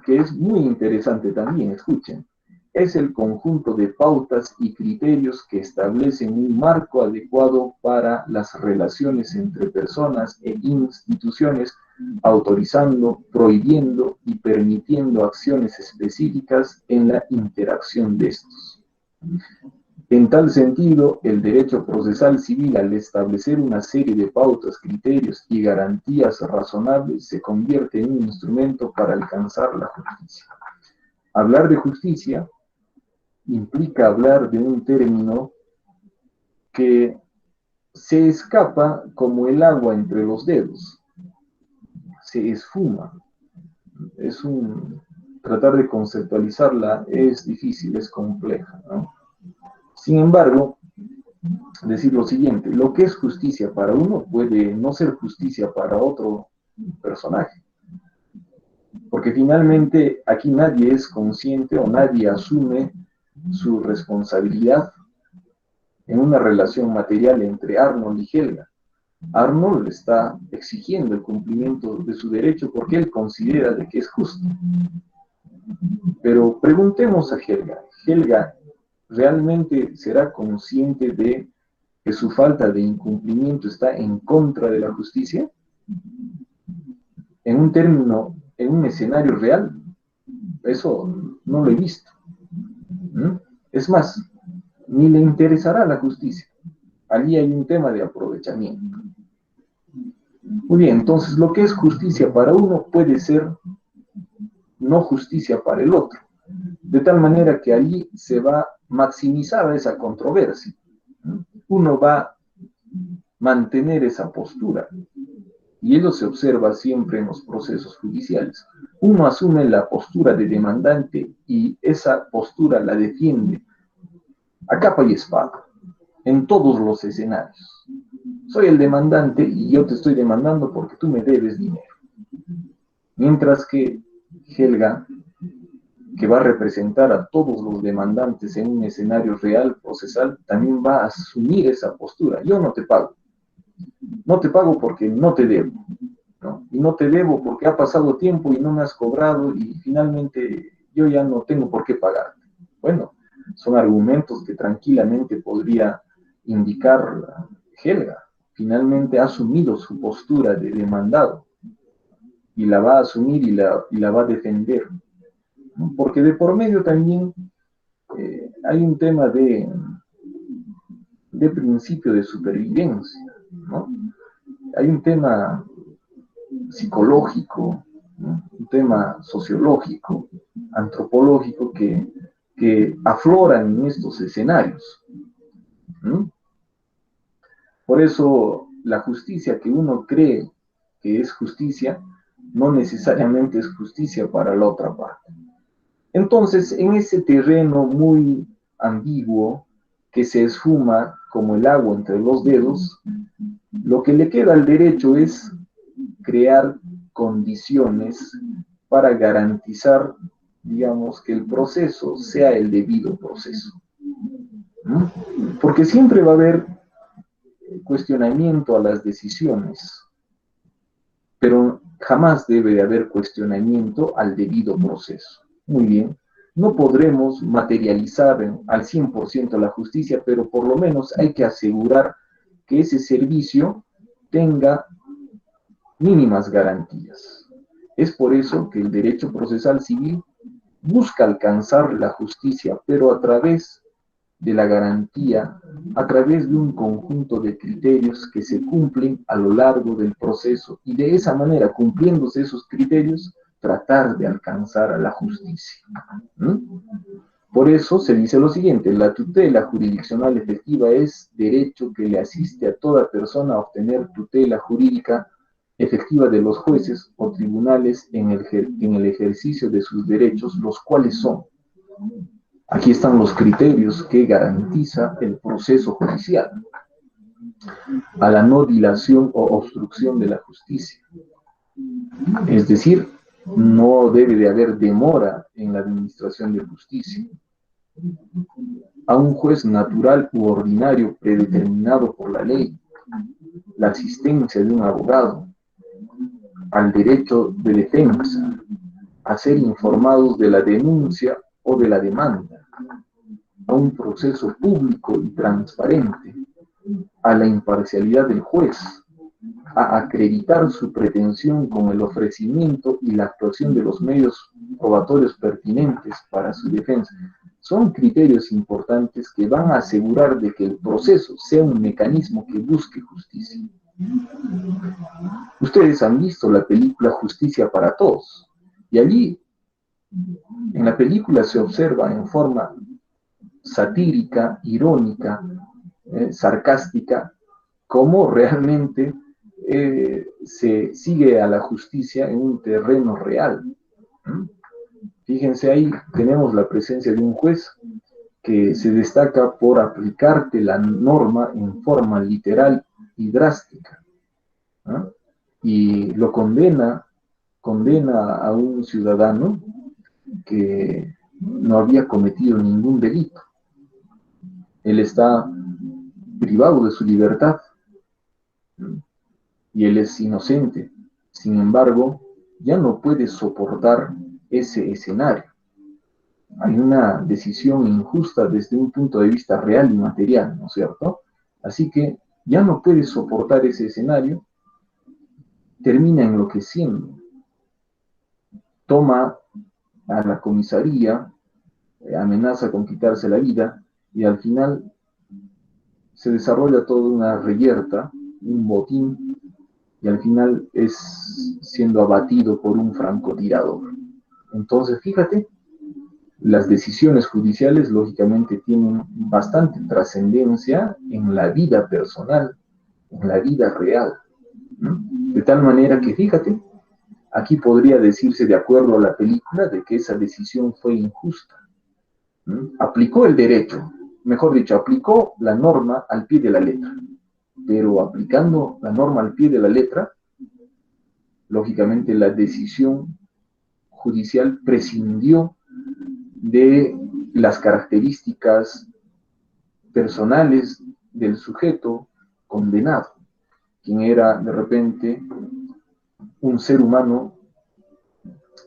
Speaker 1: que es muy interesante también, escuchen. Es el conjunto de pautas y criterios que establecen un marco adecuado para las relaciones entre personas e instituciones, autorizando, prohibiendo y permitiendo acciones específicas en la interacción de estos. En tal sentido, el derecho procesal civil, al establecer una serie de pautas, criterios y garantías razonables, se convierte en un instrumento para alcanzar la justicia. Hablar de justicia implica hablar de un término que se escapa como el agua entre los dedos, se esfuma. Tratar de conceptualizarla es difícil, es compleja, ¿no? Sin embargo, decir lo siguiente: lo que es justicia para uno puede no ser justicia para otro personaje, porque finalmente aquí nadie es consciente o nadie asume su responsabilidad en una relación material entre Arnold y Helga. Arnold está exigiendo el cumplimiento de su derecho porque él considera de que es justo. Pero preguntemos a Helga: ¿Helga realmente será consciente de que su falta de incumplimiento está en contra de la justicia? En un escenario real, eso no lo he visto. Es más, ni le interesará la justicia. Allí hay un tema de aprovechamiento. Muy bien, entonces lo que es justicia para uno puede ser no justicia para el otro, de tal manera que allí se va a maximizar esa controversia. Uno va a mantener esa postura, y ello se observa siempre en los procesos judiciales. Uno asume la postura de demandante y esa postura la defiende a capa y espada, en todos los escenarios. Soy el demandante y yo te estoy demandando porque tú me debes dinero. Mientras que Helga, que va a representar a todos los demandantes en un escenario real, procesal, también va a asumir esa postura. Yo no te pago. No te pago porque no te debo, ¿no? Y no te debo porque ha pasado tiempo y no me has cobrado y finalmente yo ya no tengo por qué pagarte. Bueno, son argumentos que tranquilamente podría indicar Helga. Finalmente ha asumido su postura de demandado y la va a asumir y la va a defender. Porque de por medio también hay un tema de principio de supervivencia, ¿no? Hay un tema psicológico, ¿no? Un tema sociológico, antropológico que afloran en estos escenarios. ¿No? Por eso la justicia que uno cree que es justicia, no necesariamente es justicia para la otra parte. Entonces, en ese terreno muy ambiguo, que se esfuma como el agua entre los dedos, lo que le queda al derecho es crear condiciones para garantizar, digamos, que el proceso sea el debido proceso. ¿No? Porque siempre va a haber cuestionamiento a las decisiones, pero jamás debe de haber cuestionamiento al debido proceso. Muy bien, no podremos materializar al 100% la justicia, pero por lo menos hay que asegurar que ese servicio tenga mínimas garantías. Es por eso que el derecho procesal civil busca alcanzar la justicia, pero a través de la garantía, a través de un conjunto de criterios que se cumplen a lo largo del proceso y de esa manera, cumpliéndose esos criterios, tratar de alcanzar a la justicia. ¿Mm? Por eso se dice lo siguiente: la tutela jurisdiccional efectiva es derecho que le asiste a toda persona a obtener tutela jurídica efectiva de los jueces o tribunales en el ejercicio de sus derechos, los cuales son. Aquí están los criterios que garantiza el proceso judicial: a la no dilación o obstrucción de la justicia. Es decir, no debe de haber demora en la administración de justicia. A un juez natural u ordinario predeterminado por la ley. La asistencia de un abogado. Al derecho de defensa. A ser informados de la denuncia o de la demanda. A un proceso público y transparente. A la imparcialidad del juez, a acreditar su pretensión con el ofrecimiento y la actuación de los medios probatorios pertinentes para su defensa. Son criterios importantes que van a asegurar de que el proceso sea un mecanismo que busque justicia. Ustedes han visto la película Justicia para Todos, y allí en la película se observa en forma satírica, irónica, sarcástica, cómo realmente se sigue a la justicia en un terreno real. Fíjense, ahí tenemos la presencia de un juez que se destaca por aplicarte la norma en forma literal y drástica, ¿no? Y lo condena a un ciudadano que no había cometido ningún delito. Él está privado de su libertad y él es inocente. Sin embargo, ya no puede soportar ese escenario. Hay una decisión injusta desde un punto de vista real y material, ¿no es cierto? Así que ya no puede soportar ese escenario, termina enloqueciendo, toma a la comisaría, amenaza con quitarse la vida y al final se desarrolla toda una reyerta, un botín, y al final es siendo abatido por un francotirador. Entonces, fíjate, las decisiones judiciales lógicamente tienen bastante trascendencia en la vida personal, en la vida real, ¿no? De tal manera que, fíjate, aquí podría decirse, de acuerdo a la película, de que esa decisión fue injusta, ¿no? Aplicó el derecho, mejor dicho, aplicó la norma al pie de la letra, pero aplicando la norma al pie de la letra, lógicamente la decisión judicial prescindió de las características personales del sujeto condenado, quien era de repente un ser humano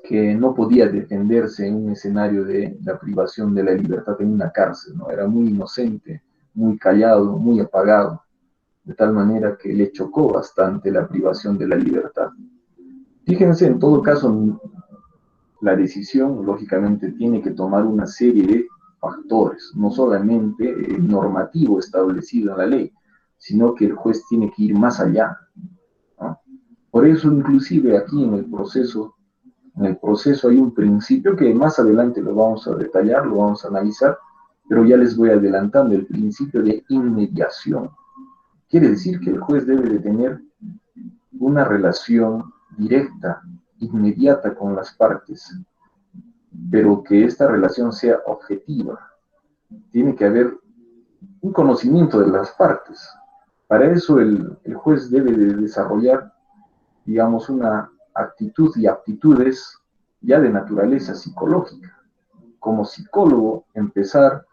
Speaker 1: que no podía defenderse en un escenario de la privación de la libertad en una cárcel, ¿no? Era muy inocente, muy callado, muy apagado, de tal manera que le chocó bastante la privación de la libertad. Fíjense, en todo caso, la decisión, lógicamente, tiene que tomar una serie de factores, no solamente el normativo establecido en la ley, sino que el juez tiene que ir más allá, ¿no? Por eso, inclusive aquí en el proceso hay un principio que más adelante lo vamos a detallar, lo vamos a analizar, pero ya les voy adelantando: el principio de inmediación. Quiere decir que el juez debe de tener una relación directa, inmediata con las partes, pero que esta relación sea objetiva. Tiene que haber un conocimiento de las partes. Para eso el juez debe de desarrollar, digamos, una actitud y aptitudes ya de naturaleza psicológica. Como psicólogo, empezar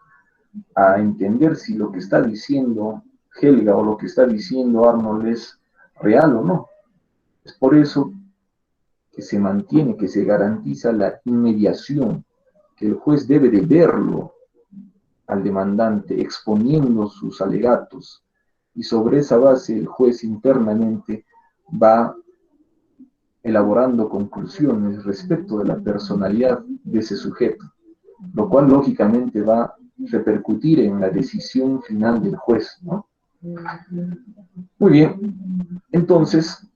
Speaker 1: a entender si lo que está diciendo Helga o lo que está diciendo Arnold es real o no. Es por eso que se mantiene, que se garantiza la inmediación, que el juez debe de verlo al demandante exponiendo sus alegatos, y sobre esa base el juez internamente va elaborando conclusiones respecto de la personalidad de ese sujeto, lo cual lógicamente va a repercutir en la decisión final del juez, ¿no? Muy bien, entonces,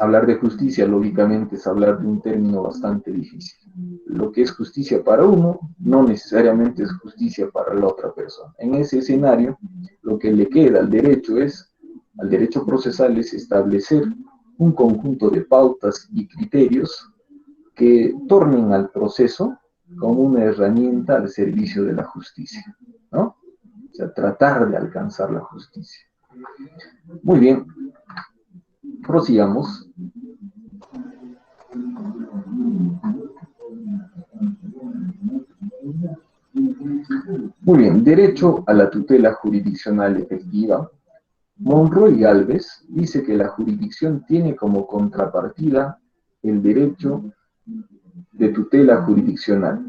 Speaker 1: hablar de justicia, lógicamente, es hablar de un término bastante difícil. Lo que es justicia para uno, no necesariamente es justicia para la otra persona. En ese escenario, lo que le queda al derecho procesal, es establecer un conjunto de pautas y criterios que tornen al proceso como una herramienta al servicio de la justicia, ¿no? O sea, tratar de alcanzar la justicia. Muy bien, prosigamos. Muy bien, derecho a la tutela jurisdiccional efectiva. Monroy Gálvez dice que la jurisdicción tiene como contrapartida el derecho de tutela jurisdiccional.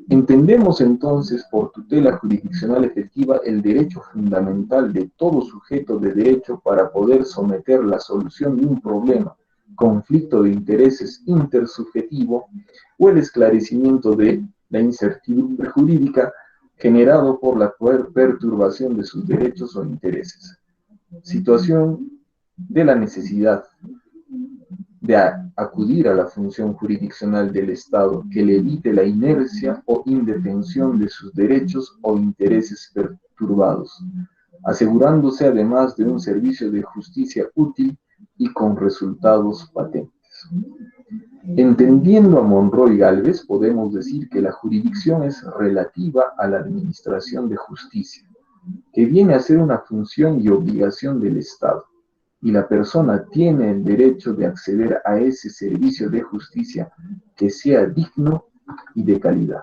Speaker 1: Entendemos entonces por tutela jurisdiccional efectiva el derecho fundamental de todo sujeto de derecho para poder someter la solución de un problema, conflicto de intereses intersubjetivo o el esclarecimiento de la incertidumbre jurídica generado por la perturbación de sus derechos o intereses. Situación de la necesidad de acudir a la función jurisdiccional del Estado que le evite la inercia o indefensión de sus derechos o intereses perturbados, asegurándose además de un servicio de justicia útil y con resultados patentes. Entendiendo a Monroy Gálvez, podemos decir que la jurisdicción es relativa a la administración de justicia, que viene a ser una función y obligación del Estado, y la persona tiene el derecho de acceder a ese servicio de justicia que sea digno y de calidad.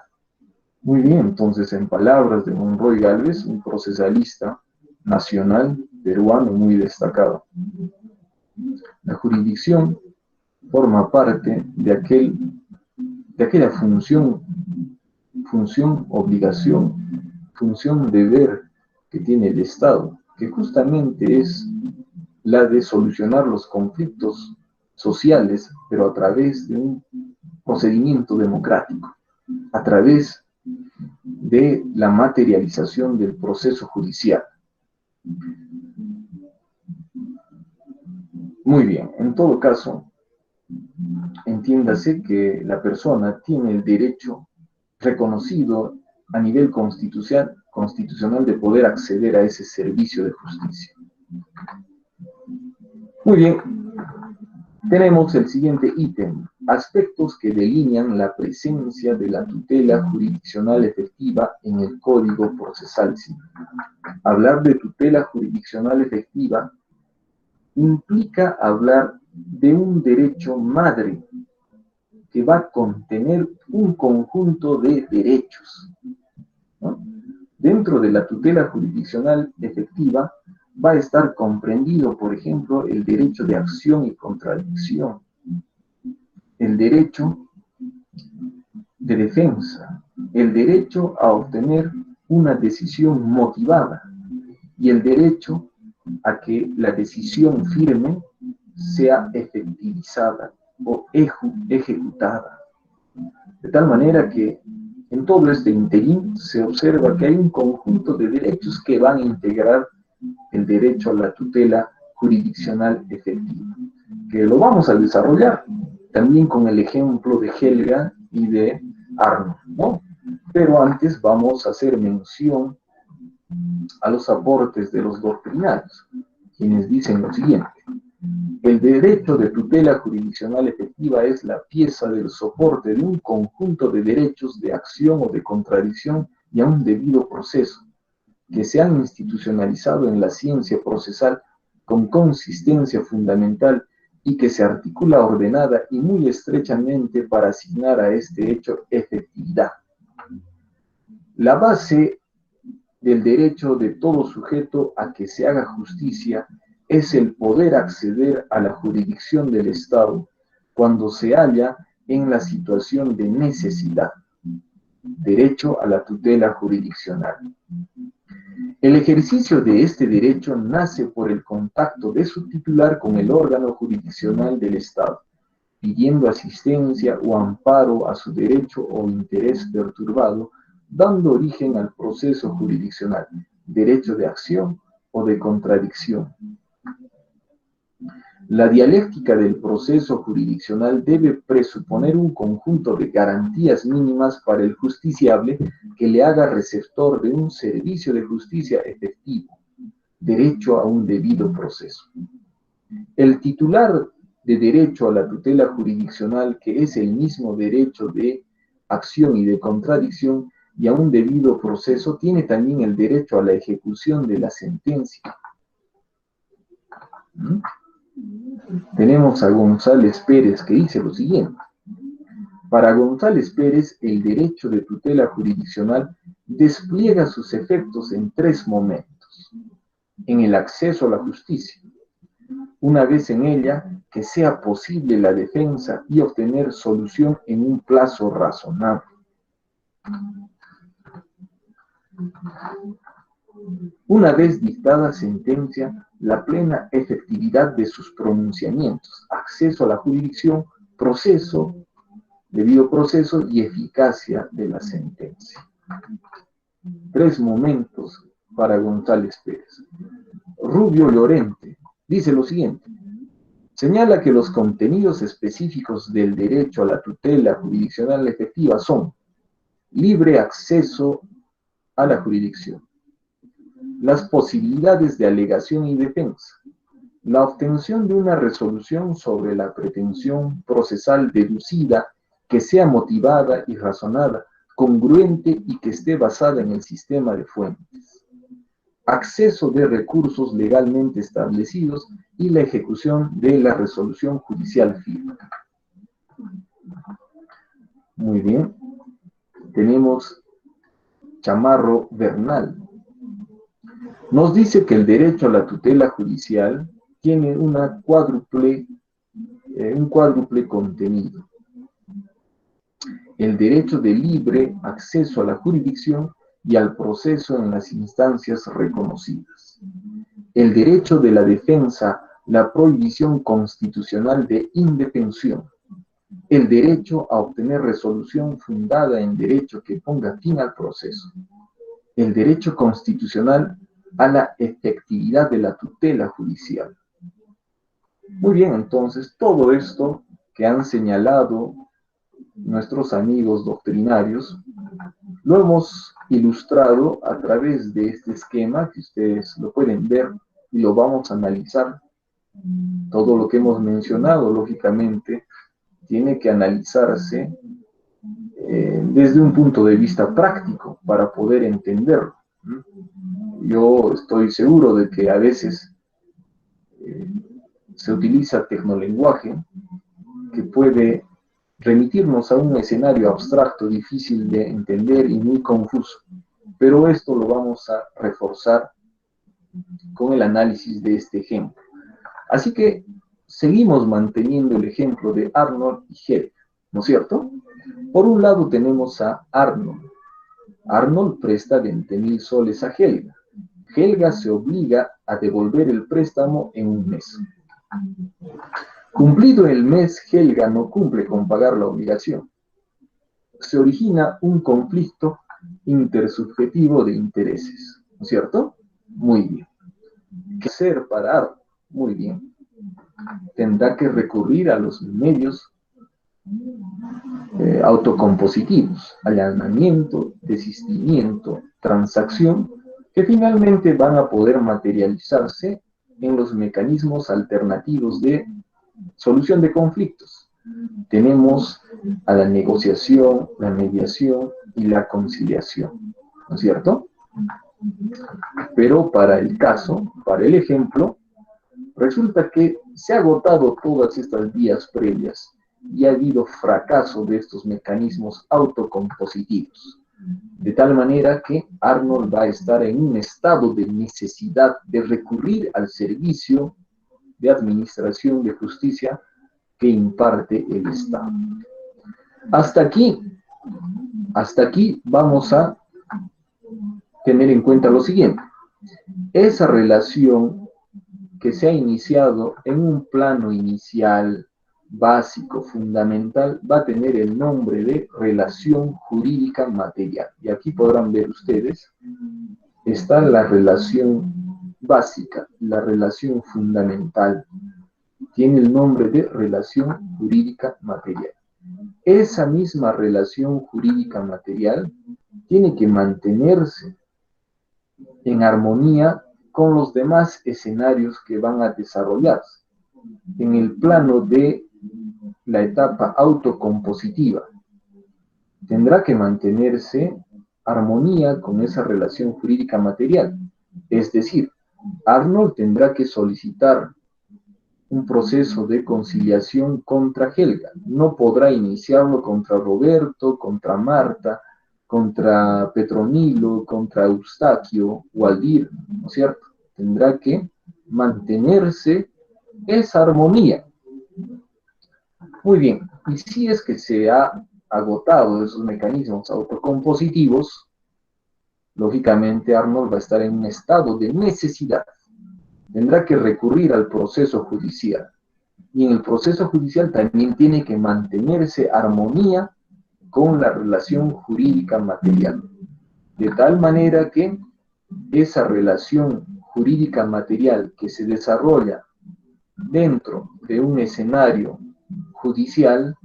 Speaker 1: Muy bien, entonces, en palabras de Monroy Gálvez, un procesalista nacional peruano muy destacado, la jurisdicción forma parte de aquella función, obligación, función, deber que tiene el Estado, que justamente es la de solucionar los conflictos sociales, pero a través de un procedimiento democrático, a través de la materialización del proceso judicial. Muy bien, en todo caso, entiéndase que la persona tiene el derecho reconocido a nivel constitucional de poder acceder a ese servicio de justicia. Muy bien, tenemos el siguiente ítem: aspectos que delinean la presencia de la tutela jurisdiccional efectiva en el Código Procesal Civil. Hablar de tutela jurisdiccional efectiva implica hablar de un derecho madre que va a contener un conjunto de derechos, ¿no? Dentro de la tutela jurisdiccional efectiva va a estar comprendido, por ejemplo, el derecho de acción y contradicción, el derecho de defensa, el derecho a obtener una decisión motivada y el derecho a que la decisión firme sea efectivizada o ejecutada. De tal manera que en todo este interín se observa que hay un conjunto de derechos que van a integrar el derecho a la tutela jurisdiccional efectiva, que lo vamos a desarrollar también con el ejemplo de Helga y de Arnold, ¿no? Pero antes vamos a hacer mención a los aportes de los doctrinarios, quienes dicen lo siguiente: el derecho de tutela jurisdiccional efectiva es la pieza del soporte de un conjunto de derechos de acción o de contradicción y a un debido proceso, que se han institucionalizado en la ciencia procesal con consistencia fundamental y que se articula ordenada y muy estrechamente para asignar a este hecho efectividad. La base del derecho de todo sujeto a que se haga justicia es el poder acceder a la jurisdicción del Estado cuando se halla en la situación de necesidad. Derecho a la tutela jurisdiccional. El ejercicio de este derecho nace por el contacto de su titular con el órgano jurisdiccional del Estado, pidiendo asistencia o amparo a su derecho o interés perturbado, dando origen al proceso jurisdiccional, derecho de acción o de contradicción. La dialéctica del proceso jurisdiccional debe presuponer un conjunto de garantías mínimas para el justiciable que le haga receptor de un servicio de justicia efectivo, derecho a un debido proceso. El titular de derecho a la tutela jurisdiccional, que es el mismo derecho de acción y de contradicción y a un debido proceso, tiene también el derecho a la ejecución de la sentencia. Tenemos a González Pérez que dice lo siguiente. Para González Pérez, el derecho de tutela jurisdiccional despliega sus efectos en 3 momentos. En el acceso a la justicia. Una vez en ella, que sea posible la defensa y obtener solución en un plazo razonable. Una vez dictada sentencia, la plena efectividad de sus pronunciamientos, acceso a la jurisdicción, proceso, debido proceso y eficacia de la sentencia. 3 momentos para González Pérez. Rubio Llorente dice lo siguiente. Señala que los contenidos específicos del derecho a la tutela jurisdiccional efectiva son libre acceso a la jurisdicción, las posibilidades de alegación y defensa, la obtención de una resolución sobre la pretensión procesal deducida que sea motivada y razonada, congruente y que esté basada en el sistema de fuentes, acceso de recursos legalmente establecidos y la ejecución de la resolución judicial firme. Muy bien. Tenemos Chamarro Bernal. Nos dice que el derecho a la tutela judicial tiene un cuádruple contenido. El derecho de libre acceso a la jurisdicción y al proceso en las instancias reconocidas. El derecho de la defensa, la prohibición constitucional de indefensión. El derecho a obtener resolución fundada en derecho que ponga fin al proceso. El derecho constitucional a la efectividad de la tutela judicial. Muy bien, entonces, todo esto que han señalado nuestros amigos doctrinarios, lo hemos ilustrado a través de este esquema, que ustedes lo pueden ver y lo vamos a analizar. Todo lo que hemos mencionado, lógicamente, tiene que analizarse desde un punto de vista práctico para poder entenderlo. Yo estoy seguro de que a veces se utiliza tecnolenguaje que puede remitirnos a un escenario abstracto, difícil de entender y muy confuso. Pero esto lo vamos a reforzar con el análisis de este ejemplo. Así que seguimos manteniendo el ejemplo de Arnold y Helga, ¿no es cierto? Por un lado tenemos a Arnold. Arnold presta 20.000 soles a Helga. Helga se obliga a devolver el préstamo en un mes. Cumplido el mes, Helga no cumple con pagar la obligación. Se origina un conflicto intersubjetivo de intereses, ¿no es cierto? Muy bien. ¿Qué hacer para Arnold? Muy bien. Tendrá que recurrir a los medios autocompositivos, allanamiento, desistimiento, transacción, que finalmente van a poder materializarse en los mecanismos alternativos de solución de conflictos. Tenemos a la negociación, la mediación y la conciliación, ¿no es cierto? Pero para el caso, para el ejemplo, resulta que se han agotado todas estas vías previas y ha habido fracaso de estos mecanismos autocompositivos. de tal manera que Arnold va a estar en un estado de necesidad de recurrir al servicio de administración de justicia que imparte el Estado. Hasta aquí vamos a tener en cuenta lo siguiente. Esa relación que se ha iniciado en un plano inicial, básico, fundamental, va a tener el nombre de relación jurídica material. Y aquí podrán ver ustedes, está la relación básica, la relación fundamental, tiene el nombre de relación jurídica material. Esa misma relación jurídica material tiene que mantenerse en armonía con los demás escenarios que van a desarrollarse en el plano de la etapa autocompositiva. Tendrá que mantenerse armonía con esa relación jurídica material. Es decir, Arnold tendrá que solicitar un proceso de conciliación contra Helga. No podrá iniciarlo contra Roberto, contra Marta, contra Petronilo, contra Eustaquio o Aldir, ¿no es cierto? Tendrá que mantenerse esa armonía. Muy bien, y si es que se ha agotado esos mecanismos autocompositivos, lógicamente Arnold va a estar en un estado de necesidad. Tendrá que recurrir al proceso judicial. Y en el proceso judicial también tiene que mantenerse armonía con la relación jurídica material. De tal manera que esa relación jurídica material que se desarrolla dentro de un escenario judicial,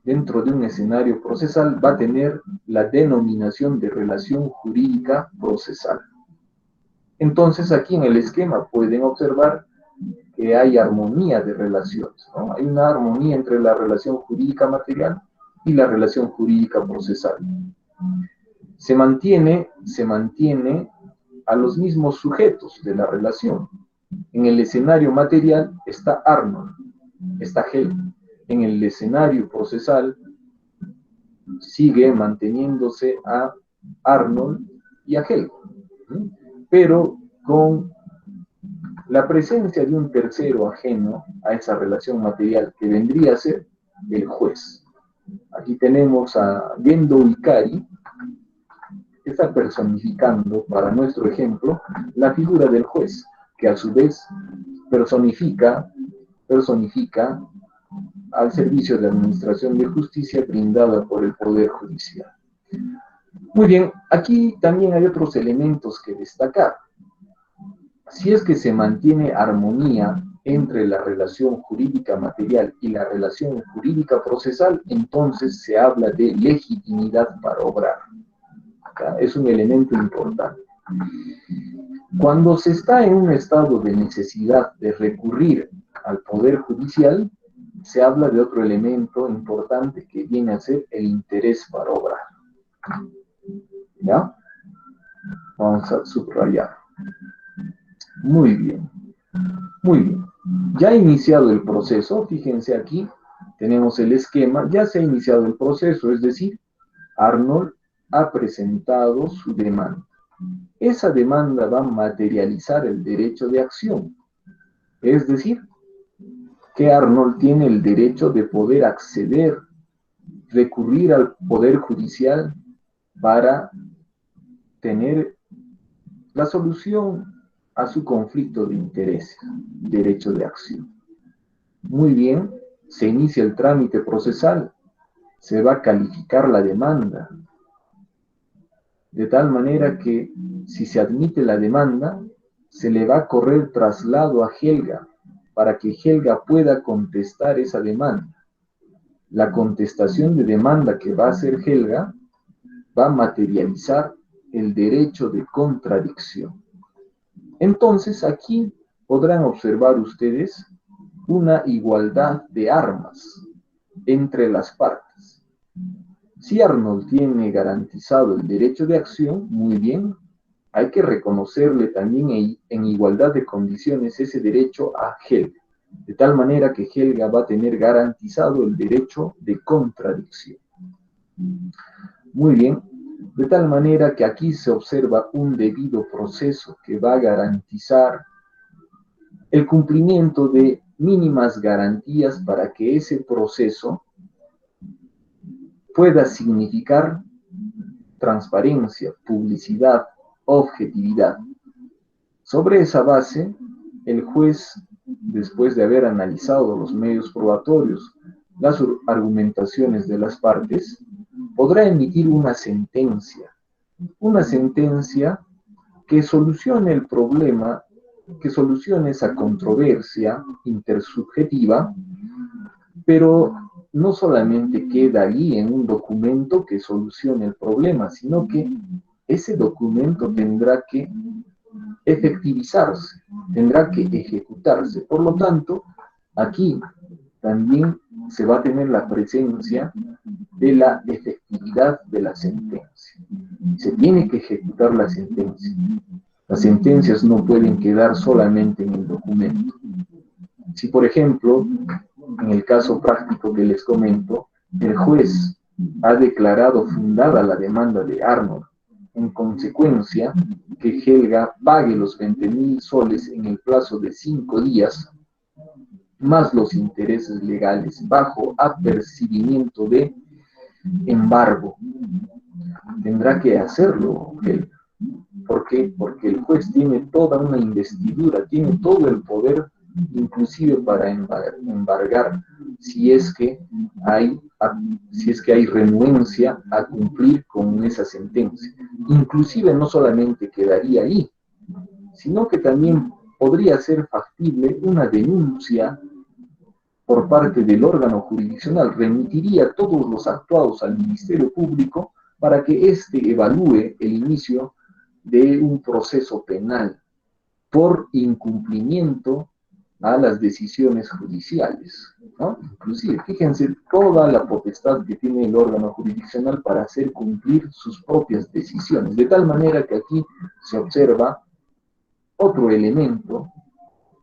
Speaker 1: dentro de un escenario procesal, va a tener la denominación de relación jurídica procesal. Entonces aquí en el esquema pueden observar que hay armonía de relaciones, ¿no? Hay una armonía entre la relación jurídica material y la relación jurídica procesal. Se mantiene a los mismos sujetos de la relación. En el escenario material está Arnold, está Helga. En el escenario procesal sigue manteniéndose a Arnold y a Helga, ¿sí? Pero con la presencia de un tercero ajeno a esa relación material que vendría a ser el juez. Aquí tenemos a Gendo Ikari, que está personificando, para nuestro ejemplo, la figura del juez, que a su vez personifica al servicio de administración de justicia brindada por el Poder Judicial. Muy bien, aquí también hay otros elementos que destacar. Si es que se mantiene armonía entre la relación jurídica material y la relación jurídica procesal, entonces se habla de legitimidad para obrar. Acá es un elemento importante. Cuando se está en un estado de necesidad de recurrir al Poder Judicial, se habla de otro elemento importante que viene a ser el interés para obrar. ¿Ya? Vamos a subrayar. Muy bien. Muy bien. Ya ha iniciado el proceso, fíjense aquí, tenemos el esquema, ya se ha iniciado el proceso, es decir, Arnold ha presentado su demanda. Esa demanda va a materializar el derecho de acción, es decir, que Arnold tiene el derecho de poder acceder, recurrir al Poder Judicial para tener la solución a su conflicto de intereses, derecho de acción. Muy bien, se inicia el trámite procesal, se va a calificar la demanda, de tal manera que si se admite la demanda, se le va a correr traslado a Helga para que Helga pueda contestar esa demanda. La contestación de demanda que va a hacer Helga va a materializar el derecho de contradicción. Entonces aquí podrán observar ustedes una igualdad de armas entre las partes. Si Arnold tiene garantizado el derecho de acción, muy bien, hay que reconocerle también en igualdad de condiciones ese derecho a Helga, de tal manera que Helga va a tener garantizado el derecho de contradicción. Muy bien, De tal manera que aquí se observa un debido proceso que va a garantizar el cumplimiento de mínimas garantías para que ese proceso pueda significar transparencia, publicidad, objetividad. Sobre esa base, el juez, después de haber analizado los medios probatorios, las argumentaciones de las partes, podrá emitir una sentencia que solucione el problema, que solucione esa controversia intersubjetiva, pero no solamente queda allí en un documento que solucione el problema, sino que ese documento tendrá que efectivizarse, tendrá que ejecutarse. Por lo tanto, aquí también se va a tener la presencia de la efectividad de la sentencia. Se tiene que ejecutar la sentencia. Las sentencias no pueden quedar solamente en el documento. Si, por ejemplo, en el caso práctico que les comento, el juez ha declarado fundada la demanda de Arnold, en consecuencia que Helga pague los 20.000 soles en el plazo de 5 días, más los intereses legales, bajo apercibimiento de embargo. Tendrá que hacerlo Helga. ¿Por qué? Porque el juez tiene toda una investidura, tiene todo el poder, inclusive para embargar si es que hay renuencia a cumplir con esa sentencia. Inclusive no solamente quedaría ahí, sino que también podría ser factible una denuncia por parte del órgano jurisdiccional, remitiría todos los actuados al Ministerio Público para que éste evalúe el inicio de un proceso penal por incumplimiento a las decisiones judiciales, ¿no? Inclusive, fíjense toda la potestad que tiene el órgano jurisdiccional para hacer cumplir sus propias decisiones, de tal manera que aquí se observa otro elemento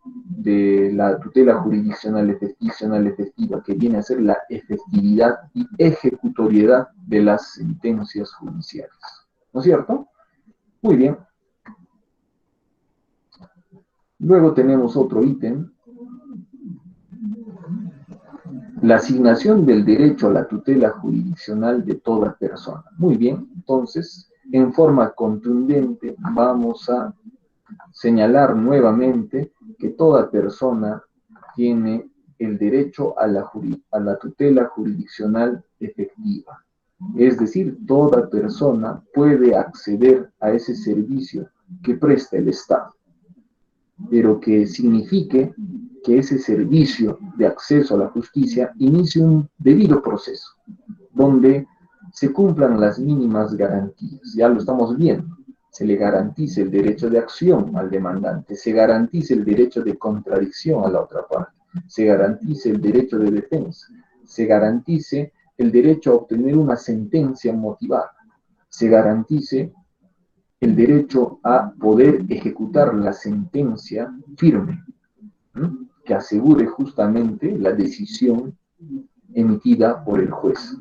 Speaker 1: de la tutela jurisdiccional efectiva, que viene a ser la efectividad y ejecutoriedad de las sentencias judiciales. ¿No es cierto? Muy bien. Luego tenemos otro ítem, la asignación del derecho a la tutela jurisdiccional de toda persona. Muy bien, entonces, en forma contundente vamos a señalar nuevamente que toda persona tiene el derecho a la tutela jurisdiccional efectiva. Es decir, toda persona puede acceder a ese servicio que presta el Estado, pero que signifique que ese servicio de acceso a la justicia inicie un debido proceso, donde se cumplan las mínimas garantías. Ya lo estamos viendo. Se le garantice el derecho de acción al demandante, se garantice el derecho de contradicción a la otra parte, se garantice el derecho de defensa, se garantice el derecho a obtener una sentencia motivada, se garantice el derecho a poder ejecutar la sentencia firme, ¿no?, que asegure justamente la decisión emitida por el juez.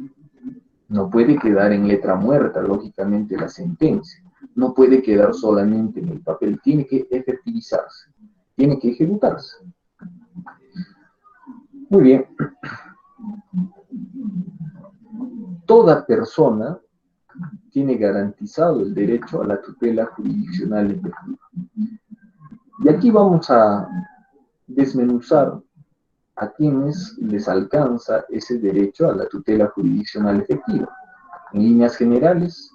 Speaker 1: No puede quedar en letra muerta, lógicamente, la sentencia. No puede quedar solamente en el papel. Tiene que efectivizarse. Tiene que ejecutarse. Muy bien. Toda persona tiene garantizado el derecho a la tutela jurisdiccional efectiva. Y aquí vamos a desmenuzar a quienes les alcanza ese derecho a la tutela jurisdiccional efectiva. En líneas generales,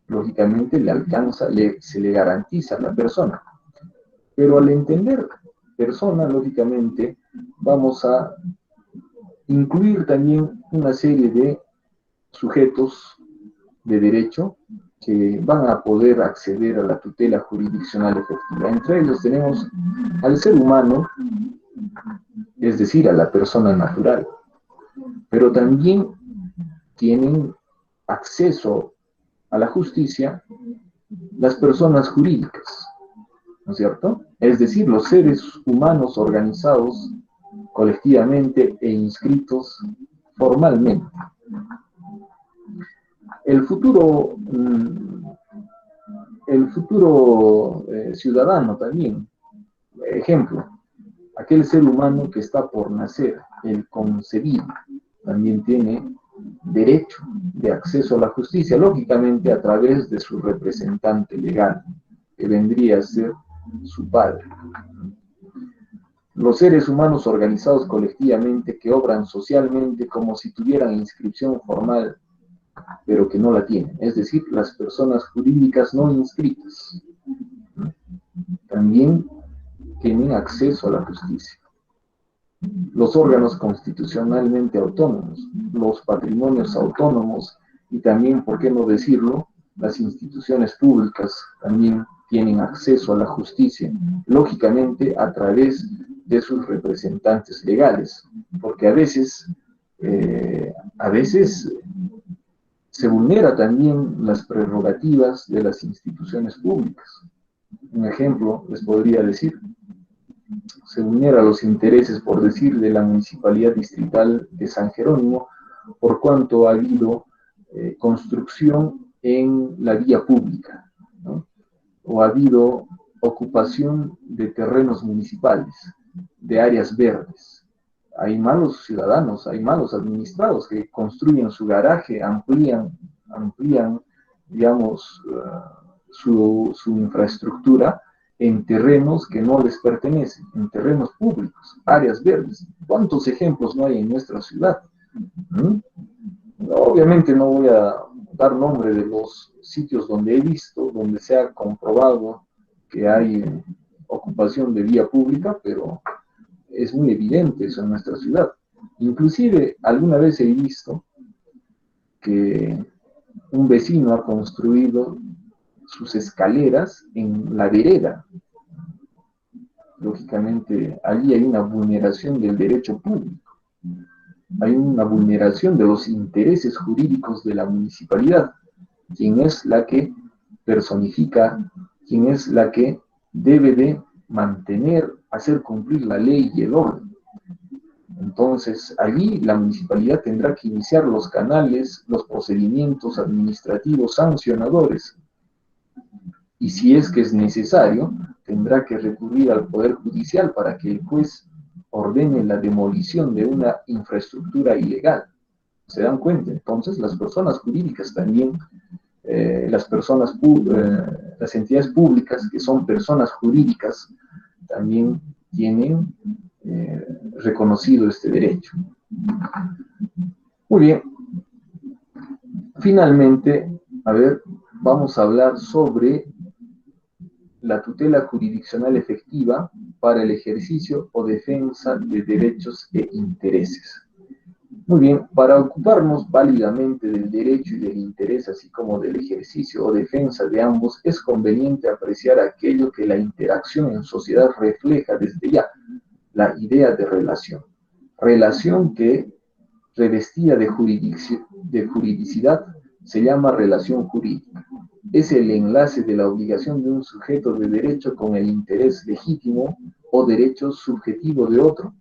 Speaker 1: lógicamente se le garantiza a la persona. Pero al entender persona, lógicamente, vamos a incluir también una serie de sujetos de derecho que van a poder acceder a la tutela jurisdiccional efectiva. Entre ellos tenemos al ser humano, es decir, a la persona natural, pero también tienen acceso a la justicia las personas jurídicas, ¿no es cierto? Es decir, los seres humanos organizados colectivamente e inscritos formalmente. El futuro, ciudadano también, ejemplo, aquel ser humano que está por nacer, el concebido, también tiene derecho de acceso a la justicia, lógicamente a través de su representante legal, que vendría a ser su padre. Los seres humanos organizados colectivamente que obran socialmente como si tuvieran inscripción formal, pero que no la tienen, es decir, las personas jurídicas no inscritas, también tienen acceso a la justicia. Los órganos constitucionalmente autónomos, los patrimonios autónomos y también, por qué no decirlo, las instituciones públicas también tienen acceso a la justicia, lógicamente a través de sus representantes legales, porque a veces se vulnera también las prerrogativas de las instituciones públicas. Un ejemplo les podría decir, se vulnera los intereses, por decir, de la Municipalidad Distrital de San Jerónimo, por cuanto ha habido construcción en la vía pública, ¿no? O ha habido ocupación de terrenos municipales, de áreas verdes. Hay malos ciudadanos, hay malos administrados que construyen su garaje, amplían digamos, su infraestructura en terrenos que no les pertenecen, en terrenos públicos, áreas verdes. ¿Cuántos ejemplos no hay en nuestra ciudad? Obviamente no voy a dar nombre de los sitios donde he visto, donde se ha comprobado que hay ocupación de vía pública, pero es muy evidente eso en nuestra ciudad. Inclusive alguna vez he visto que un vecino ha construido sus escaleras en la vereda. Lógicamente, allí hay una vulneración del derecho público. Hay una vulneración de los intereses jurídicos de la municipalidad, quien es la que personifica, quien es la que debe de mantener, hacer cumplir la ley y el orden. Entonces, allí la municipalidad tendrá que iniciar los canales, los procedimientos administrativos sancionadores. Y si es que es necesario, tendrá que recurrir al Poder Judicial para que el juez ordene la demolición de una infraestructura ilegal. ¿Se dan cuenta? Entonces, las personas jurídicas también, las entidades públicas que son personas jurídicas, también tienen reconocido este derecho. Muy bien. Finalmente, vamos a hablar sobre la tutela jurisdiccional efectiva para el ejercicio o defensa de derechos e intereses. Muy bien, para ocuparnos válidamente del derecho y del interés, así como del ejercicio o defensa de ambos, es conveniente apreciar aquello que la interacción en sociedad refleja desde ya, la idea de relación. Relación que, revestida de juridicidad, se llama relación jurídica. Es el enlace de la obligación de un sujeto de derecho con el interés legítimo o derecho subjetivo de otro,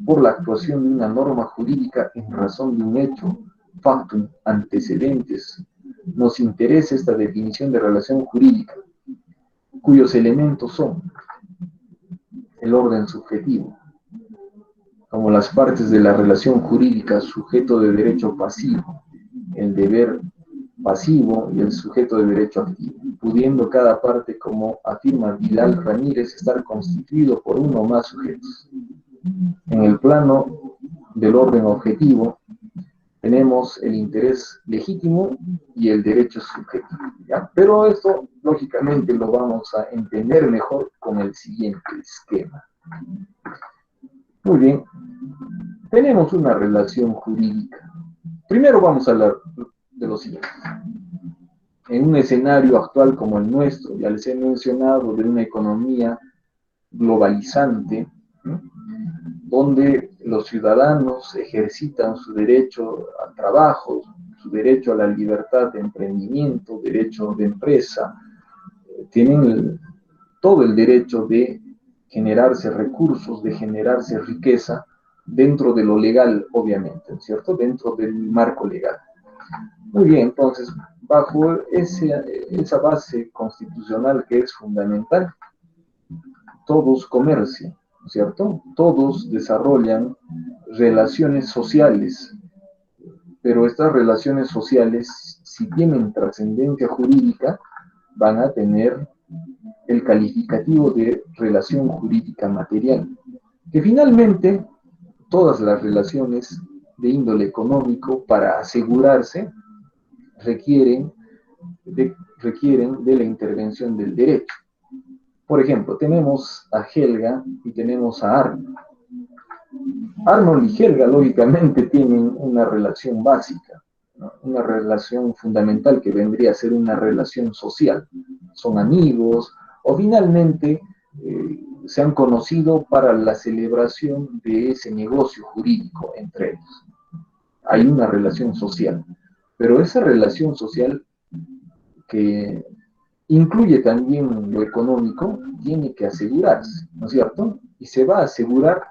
Speaker 1: por la actuación de una norma jurídica en razón de un hecho, factum, antecedentes. Nos interesa esta definición de relación jurídica, cuyos elementos son el orden subjetivo, como las partes de la relación jurídica, sujeto de derecho pasivo, el deber pasivo y el sujeto de derecho activo, pudiendo cada parte, como afirma Vidal Ramírez, estar constituido por uno o más sujetos. En el plano del orden objetivo, tenemos el interés legítimo y el derecho subjetivo, ¿ya? Pero esto, lógicamente, lo vamos a entender mejor con el siguiente esquema. Muy bien, tenemos una relación jurídica. Primero vamos a hablar de lo siguiente. En un escenario actual como el nuestro, ya les he mencionado, de una economía globalizante, ¿sí?, donde los ciudadanos ejercitan su derecho al trabajo, su derecho a la libertad de emprendimiento, derecho de empresa, tienen todo el derecho de generarse recursos, de generarse riqueza, dentro de lo legal, obviamente, ¿cierto? Dentro del marco legal. Muy bien, entonces, bajo esa base constitucional que es fundamental, todos comercian, ¿no es cierto? Todos desarrollan relaciones sociales, pero estas relaciones sociales, si tienen trascendencia jurídica, van a tener el calificativo de relación jurídica material, que finalmente todas las relaciones de índole económico para asegurarse requieren de la intervención del derecho. Por ejemplo, tenemos a Helga y tenemos a Arnold. Arnold y Helga, lógicamente, tienen una relación básica, ¿no? Una relación fundamental que vendría a ser una relación social. Son amigos o finalmente se han conocido para la celebración de ese negocio jurídico entre ellos. Hay una relación social, pero esa relación social que incluye también lo económico, tiene que asegurarse, ¿no es cierto? Y se va a asegurar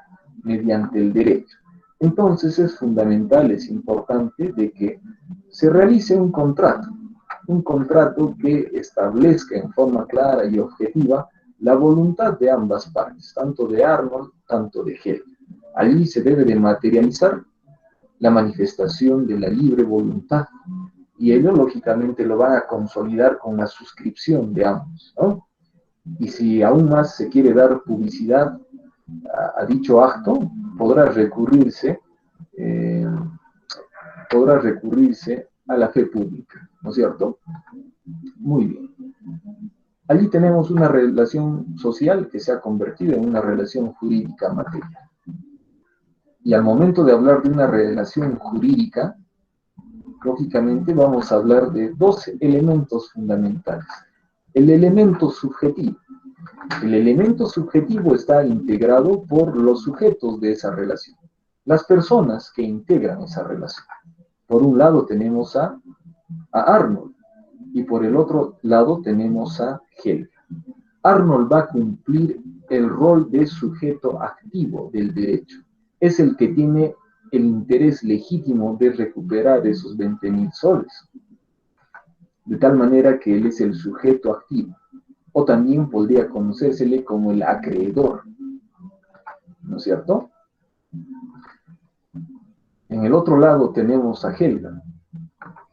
Speaker 1: mediante el derecho. Entonces es fundamental, es importante de que se realice un contrato que establezca en forma clara y objetiva la voluntad de ambas partes, tanto de Arnold, tanto de Helga. Allí se debe de materializar la manifestación de la libre voluntad, y ello lógicamente lo van a consolidar con la suscripción de ambos, ¿no? Y si aún más se quiere dar publicidad a dicho acto, podrá recurrirse, eh, podrá recurrirse a la fe pública, ¿no es cierto? Muy bien. Allí tenemos una relación social que se ha convertido en una relación jurídica material. Y al momento de hablar de una relación jurídica, lógicamente vamos a hablar de dos elementos fundamentales. El elemento subjetivo. El elemento subjetivo está integrado por los sujetos de esa relación, las personas que integran esa relación. Por un lado tenemos a Arnold y por el otro lado tenemos a Helga. Arnold va a cumplir el rol de sujeto activo del derecho. Es el que tiene el interés legítimo de recuperar esos 20.000 soles. De tal manera que él es el sujeto activo. O también podría conocérsele como el acreedor. ¿No es cierto? En el otro lado tenemos a Helga.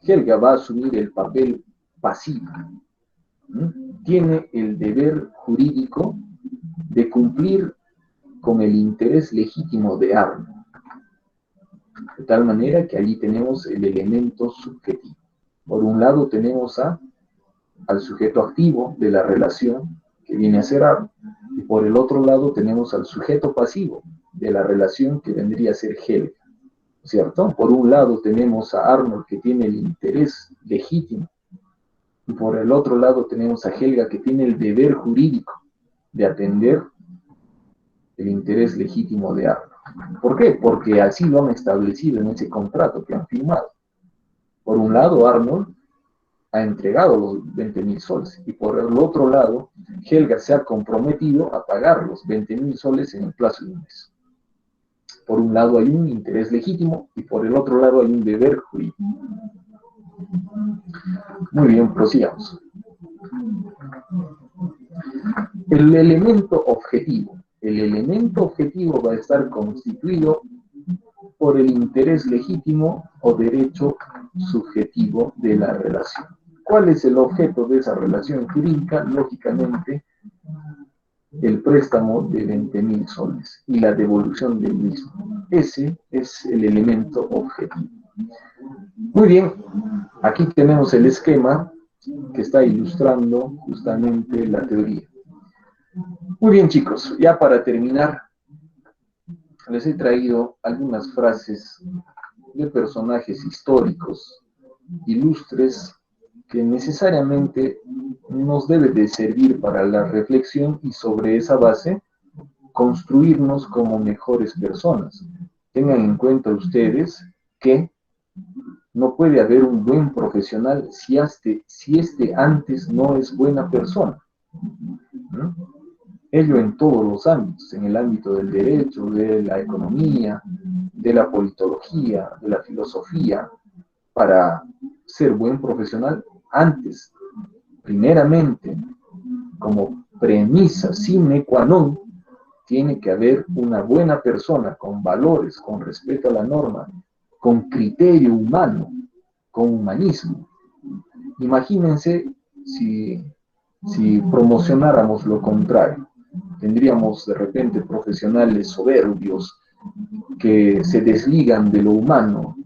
Speaker 1: Helga va a asumir el papel pasivo. Tiene el deber jurídico de cumplir con el interés legítimo de Arnold. De tal manera que allí tenemos el elemento subjetivo. Por un lado tenemos al sujeto activo de la relación, que viene a ser Arnold, y por el otro lado tenemos al sujeto pasivo de la relación, que vendría a ser Helga, ¿cierto? Por un lado tenemos a Arnold, que tiene el interés legítimo, y por el otro lado tenemos a Helga, que tiene el deber jurídico de atender el interés legítimo de Arnold. ¿Por qué? Porque así lo han establecido en ese contrato que han firmado. Por un lado, Arnold ha entregado los 20.000 soles, y por el otro lado, Helga se ha comprometido a pagar los 20.000 soles en el plazo de un mes. Por un lado hay un interés legítimo y por el otro lado hay un deber jurídico. Muy bien, prosigamos. El elemento objetivo. El elemento objetivo va a estar constituido por el interés legítimo o derecho subjetivo de la relación. ¿Cuál es el objeto de esa relación jurídica? Lógicamente, el préstamo de 20.000 soles y la devolución del mismo. Ese es el elemento objetivo. Muy bien, aquí tenemos el esquema que está ilustrando justamente la teoría. Muy bien, chicos, ya para terminar, les he traído algunas frases de personajes históricos, ilustres, que necesariamente nos debe de servir para la reflexión y sobre esa base construirnos como mejores personas. Tengan en cuenta ustedes que no puede haber un buen profesional si este antes no es buena persona. ¿No? Ello en todos los ámbitos, en el ámbito del derecho, de la economía, de la politología, de la filosofía, para ser buen profesional, antes, primeramente, como premisa sine qua non, tiene que haber una buena persona con valores, con respeto a la norma, con criterio humano, con humanismo. Imagínense si promocionáramos lo contrario. Tendríamos de repente profesionales soberbios que se desligan de lo humano,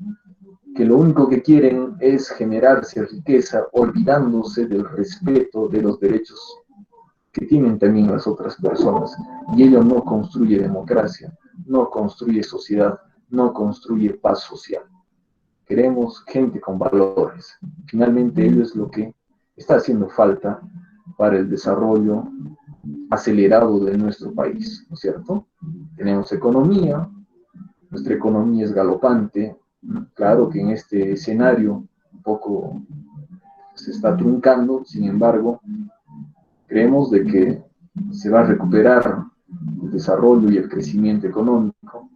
Speaker 1: que lo único que quieren es generarse riqueza, olvidándose del respeto de los derechos que tienen también las otras personas. Y ello no construye democracia, no construye sociedad, no construye paz social. Queremos gente con valores. Finalmente, ello es lo que está haciendo falta para el desarrollo acelerado de nuestro país, ¿no es cierto? Tenemos economía, nuestra economía es galopante. Claro que en este escenario un poco se está truncando, sin embargo, creemos de que se va a recuperar el desarrollo y el crecimiento económico.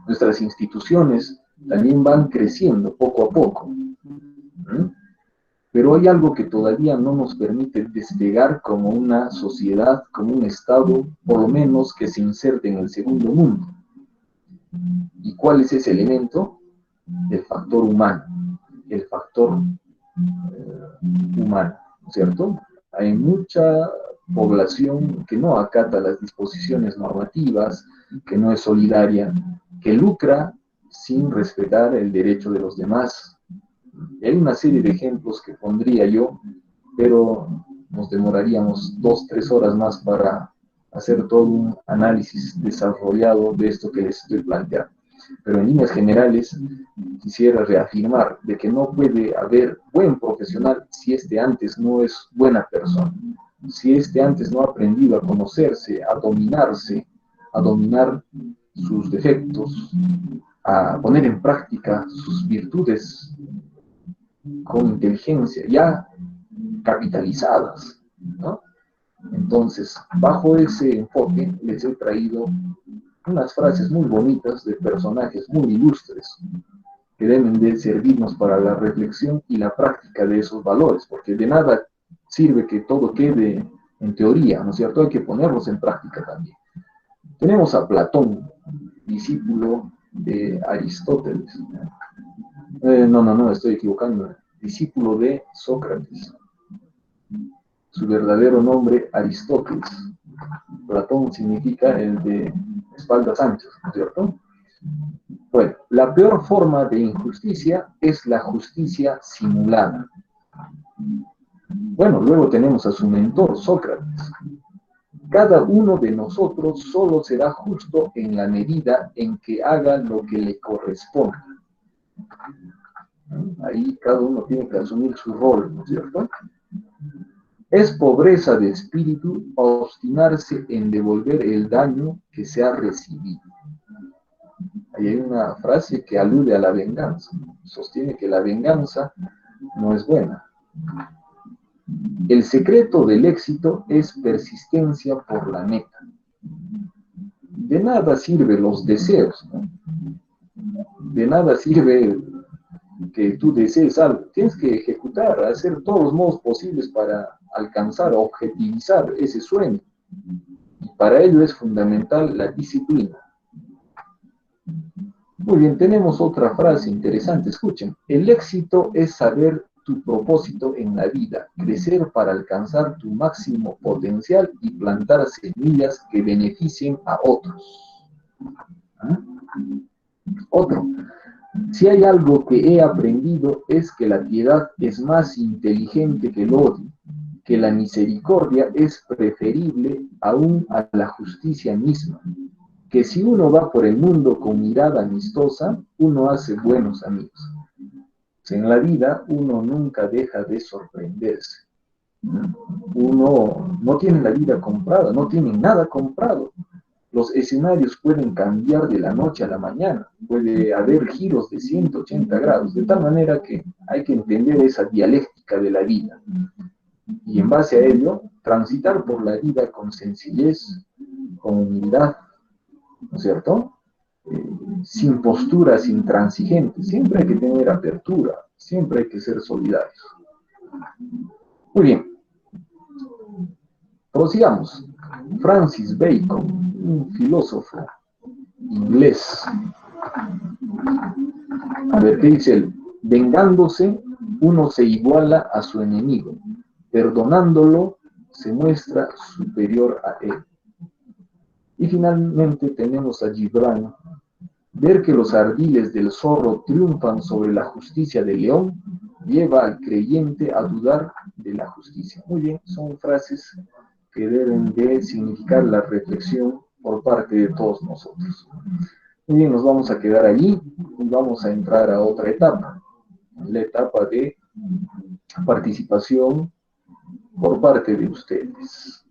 Speaker 1: Nuestras instituciones también van creciendo poco a poco. Pero hay algo que todavía no nos permite despegar como una sociedad, como un Estado, por lo menos que se inserte en el segundo mundo. ¿Y cuál es ese elemento? El factor humano, el factor humano, ¿cierto? Hay mucha población que no acata las disposiciones normativas, que no es solidaria, que lucra sin respetar el derecho de los demás. Y hay una serie de ejemplos que pondría yo, pero nos demoraríamos 2-3 horas más para hacer todo un análisis desarrollado de esto que les estoy planteando. Pero en líneas generales quisiera reafirmar de que no puede haber buen profesional si este antes no es buena persona, si este antes no ha aprendido a conocerse, a dominarse, a dominar sus defectos, a poner en práctica sus virtudes con inteligencia ya capitalizadas, ¿no? Entonces, bajo ese enfoque les he traído unas frases muy bonitas de personajes muy ilustres que deben de servirnos para la reflexión y la práctica de esos valores, porque de nada sirve que todo quede en teoría, ¿no es cierto? Hay que ponerlos en práctica también. Tenemos a Platón, discípulo de Aristóteles. No, estoy equivocando. Discípulo de Sócrates. Su verdadero nombre, Aristóteles. Platón significa el de espaldas anchas, ¿no es cierto? Bueno, la peor forma de injusticia es la justicia simulada. Bueno, luego tenemos a su mentor, Sócrates. Cada uno de nosotros solo será justo en la medida en que haga lo que le corresponde. Ahí cada uno tiene que asumir su rol, ¿no es cierto? Es pobreza de espíritu obstinarse en devolver el daño que se ha recibido. Ahí hay una frase que alude a la venganza. Sostiene que la venganza no es buena. El secreto del éxito es persistencia por la meta. De nada sirven los deseos, ¿no? De nada sirve que tú desees algo. Tienes que ejecutar, hacer todos los modos posibles para alcanzar, objetivizar ese sueño. Y para ello es fundamental la disciplina. Muy bien, tenemos otra frase interesante, escuchen. El éxito es saber tu propósito en la vida, crecer para alcanzar tu máximo potencial y plantar semillas que beneficien a otros. ¿Ah? Otro. Si hay algo que he aprendido es que la piedad es más inteligente que el odio, que la misericordia es preferible aún a la justicia misma, que si uno va por el mundo con mirada amistosa, uno hace buenos amigos. En la vida uno nunca deja de sorprenderse. Uno no tiene la vida comprada, no tiene nada comprado. Los escenarios pueden cambiar de la noche a la mañana, puede haber giros de 180 grados, de tal manera que hay que entender esa dialéctica de la vida. Y en base a ello, transitar por la vida con sencillez, con humildad, ¿no es cierto? Sin posturas intransigentes, siempre hay que tener apertura, Siempre hay que ser solidarios. Muy bien. Prosigamos. Francis Bacon, un filósofo inglés. A ver, ¿qué dice él? Vengándose, uno se iguala a su enemigo. Perdonándolo, se muestra superior a él. Y finalmente tenemos a Gibran. Ver que los ardiles del zorro triunfan sobre la justicia del león lleva al creyente a dudar de la justicia. Muy bien, son frases que deben de significar la reflexión por parte de todos nosotros. Muy bien, nos vamos a quedar allí y vamos a entrar a otra etapa, la etapa de participación por parte de ustedes.